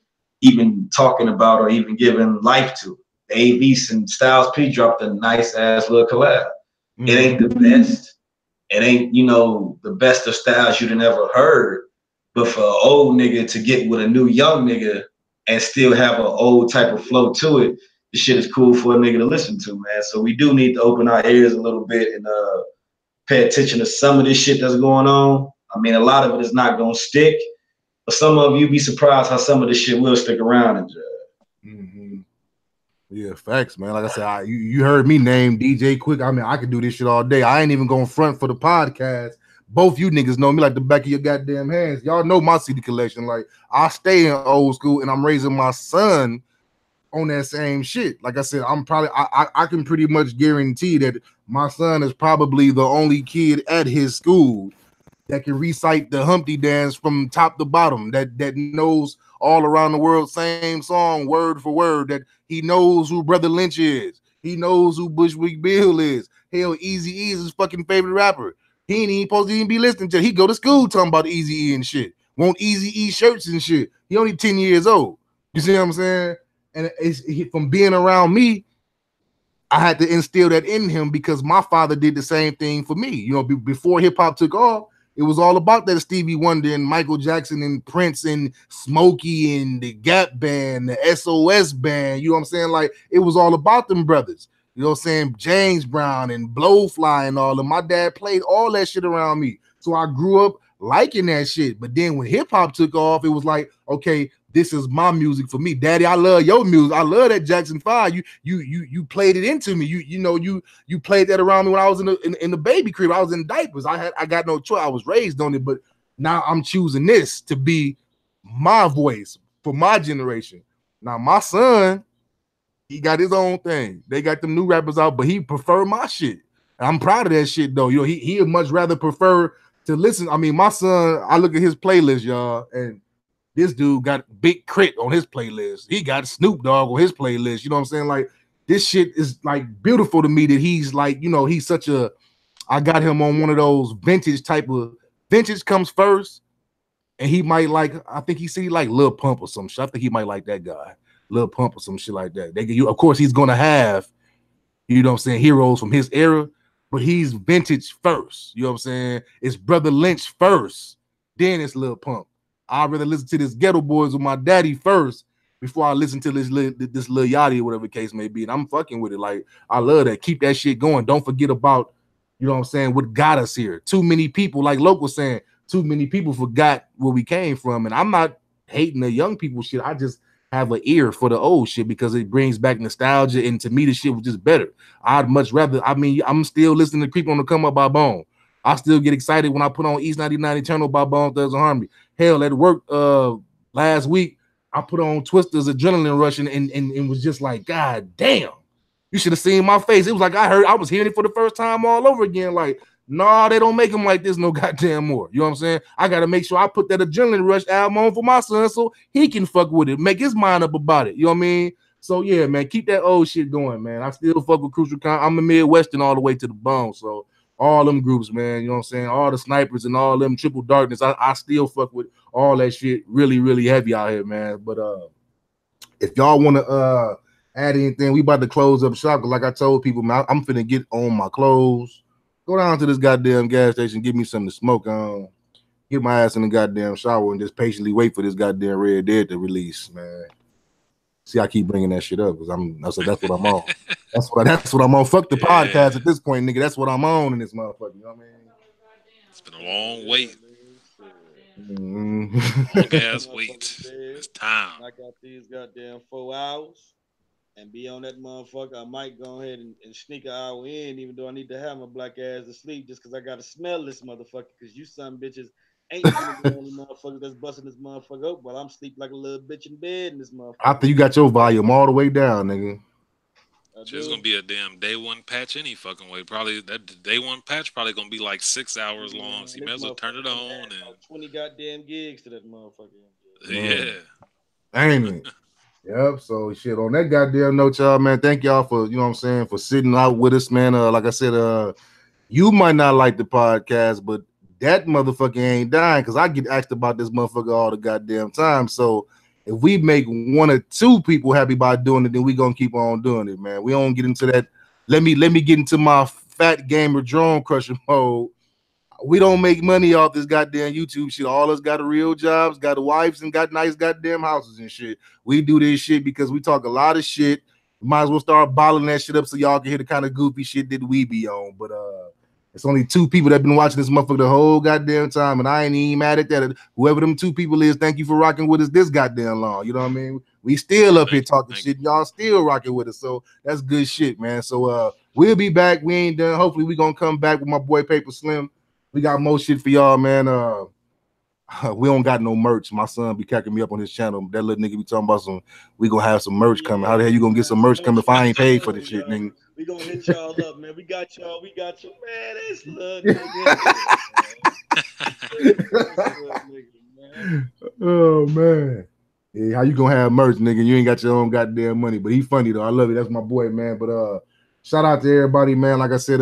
even talking about or even giving life to. AVs and Styles P dropped a nice ass little collab. It ain't the Mhm. best. It ain't, the best of styles you'd ever heard. But for an old nigga to get with a new young nigga and still have an old type of flow to it, this shit is cool for a nigga to listen to, man. So we do need to open our ears a little bit and pay attention to some of this shit that's going on. I mean, a lot of it is not gonna stick, but some of you be surprised how some of this shit will stick around and Mhm. Yeah, facts, man. Like I said, you heard me name DJ Quick. I mean, I could do this shit all day. I ain't even going front for the podcast. Both you niggas know me like the back of your goddamn hands. Y'all know my CD collection. Like, I stay in old school and I'm raising my son on that same shit. Like I said, I can pretty much guarantee that my son is probably the only kid at his school that can recite the Humpty dance from top to bottom, that knows all around the world same song word for word, that he knows who Brother Lynch is, he knows who Bushwick Bill is. Hell, Easy E is his fucking favorite rapper. He ain't even supposed to even be listening to it. He go to school talking about Easy E and shit, want Easy E shirts and shit. He only 10 years old. You see what I'm saying? And from being around me, I had to instill that in him because my father did the same thing for me. You know, before hip hop took off, it was all about that Stevie Wonder and Michael Jackson and Prince and Smokey and the Gap Band, the SOS Band. You know what I'm saying? Like, it was all about them brothers. You know what I'm saying? James Brown and Blowfly and all of my dad played all that shit around me. So I grew up liking that shit. But then when hip hop took off, it was like, okay, this is my music for me. Daddy, I love your music. I love that Jackson 5. You played it into me. You played that around me when I was in the baby crib. I was in diapers. I got no choice. I was raised on it, but now I'm choosing this to be my voice for my generation. Now my son, he got his own thing. They got them new rappers out, but he prefer my shit. And I'm proud of that shit though. You know, he would much rather prefer to listen. I mean, my son, I look at his playlist, y'all, and this dude got Big Crit on his playlist. He got Snoop Dogg on his playlist. You know what I'm saying? Like, this shit is like beautiful to me that he's like, you know, he's such a, I got him on one of those vintage type of, vintage comes first. And he might like, I think he said he like Lil Pump or some shit. I think he might like that guy, Lil Pump or some shit like that. Of course, he's gonna have, you know what I'm saying, heroes from his era, but he's vintage first. You know what I'm saying? It's Brother Lynch first, then it's Lil Pump. I'd rather listen to this Ghetto Boys with my daddy first before I listen to this Lil Yachty or whatever the case may be. And I'm fucking with it. Like, I love that. Keep that shit going. Don't forget about, you know what I'm saying, what got us here. Too many people, like Loke was saying, too many people forgot where we came from. And I'm not hating the young people shit. I just have an ear for the old shit because it brings back nostalgia. And to me, the shit was just better. I'd much rather, I mean, I'm still listening to Creep on the Come Up by Bone. I still get excited when I put on East 99 Eternal by Bone Thugs and Harmony. Hell, at work, last week I put on Twister's Adrenaline Rush and was just like, God damn. You should have seen my face. It was like I was hearing it for the first time all over again. Like, nah, they don't make them like this no goddamn more. You know what I'm saying? I got to make sure I put that Adrenaline Rush album on for my son so he can fuck with it, make his mind up about it. You know what I mean? So, yeah, man, keep that old shit going, man. I still fuck with Crucial Con. I'm a Midwestern all the way to the bone. So, all them groups, man, you know what I'm saying? All the snipers and all them Triple Darkness, I still fuck with all that shit really, really heavy out here, man. But if y'all want to add anything, we about to close up shop. Like I told people, man, I'm finna get on my clothes, go down to this goddamn gas station, give me something to smoke on, get my ass in the goddamn shower, and just patiently wait for this goddamn Red Dead to release, man. See, I keep bringing that shit up because that's what I'm on. That's what I'm on. Fuck the podcast at this point, nigga. That's what I'm on in this motherfucker. You know what I mean? It's been a long wait. Mm-hmm. Long ass wait. It's time. Knock out these goddamn 4 hours and be on that motherfucker. I might go ahead and sneak an hour in, even though I need to have my black ass to sleep just because I got to smell this motherfucker. Because you some bitches ain't the only motherfucker that's busting this motherfucker up while I'm sleep like a little bitch in bed in this motherfucker. After you got your volume all the way down, nigga. There's gonna be a damn day one patch any fucking way. Probably that day one patch probably gonna be like 6 hours long. So you may as well turn it on and 20 goddamn gigs to that motherfucker. Yeah. Ain't it? Yep. So shit on that goddamn note, y'all, man. Thank y'all for, you know what I'm saying, for sitting out with us, man. Like I said, you might not like the podcast, but that motherfucker ain't dying because I get asked about this motherfucker all the goddamn time. So if we make one or two people happy by doing it, then we gonna keep on doing it, man. We don't get into that. Let me get into my fat gamer drone crusher mode. We don't make money off this goddamn YouTube shit. All us got real jobs, got wives, and got nice goddamn houses and shit. We do this shit because we talk a lot of shit. We might as well start bottling that shit up so y'all can hear the kind of goofy shit that we be on. But it's only two people that been watching this motherfucker the whole goddamn time, and I ain't even mad at that. Whoever them two people is, thank you for rocking with us this goddamn long. You know what I mean? We still up here talking shit. Y'all still rocking with us, so that's good shit, man. So we'll be back. We ain't done. Hopefully we gonna come back with my boy Paper Slim. We got more shit for y'all, man. We don't got no merch. My son be cracking me up on his channel. That little nigga be talking about some. We gonna have some merch coming. How the hell you gonna get some merch coming if I ain't paid for this shit, nigga? We gonna hit y'all up, man. We got y'all. Man, this little nigga. Oh man. Yeah, how you gonna have merch, nigga? You ain't got your own goddamn money. But he funny though. I love it. That's my boy, man. But shout out to everybody, man. Like I said,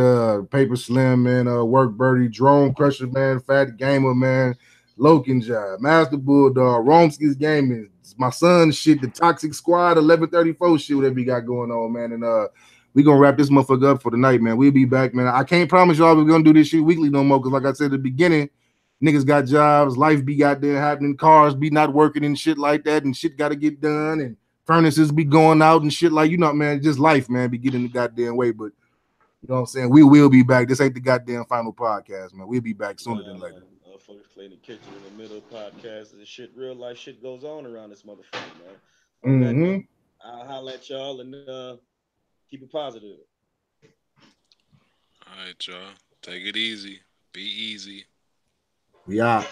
Paper Slim, man, Work Birdie, Drone Crusher, man, Fat Gamer, man, Loken Job, Master Bulldog, Romsky's Gaming, my son shit, the Toxic Squad, 1134 shit, whatever you got going on, man. And we gonna wrap this motherfucker up for the night, man. We'll be back, man. I can't promise y'all we're gonna do this shit weekly no more, because like I said at the beginning, niggas got jobs, life be goddamn happening, cars be not working and shit like that, and shit gotta get done, and furnaces be going out and shit like, you know, man, just life, man, be getting the goddamn way. But you know what I'm saying? We will be back. This ain't the goddamn final podcast, man. We'll be back sooner than later. Folks clean the kitchen in the middle of podcast and shit. Real life shit goes on around this motherfucker, man. I'll holler at y'all and keep it positive. All right, y'all. Take it easy. Be easy. We out.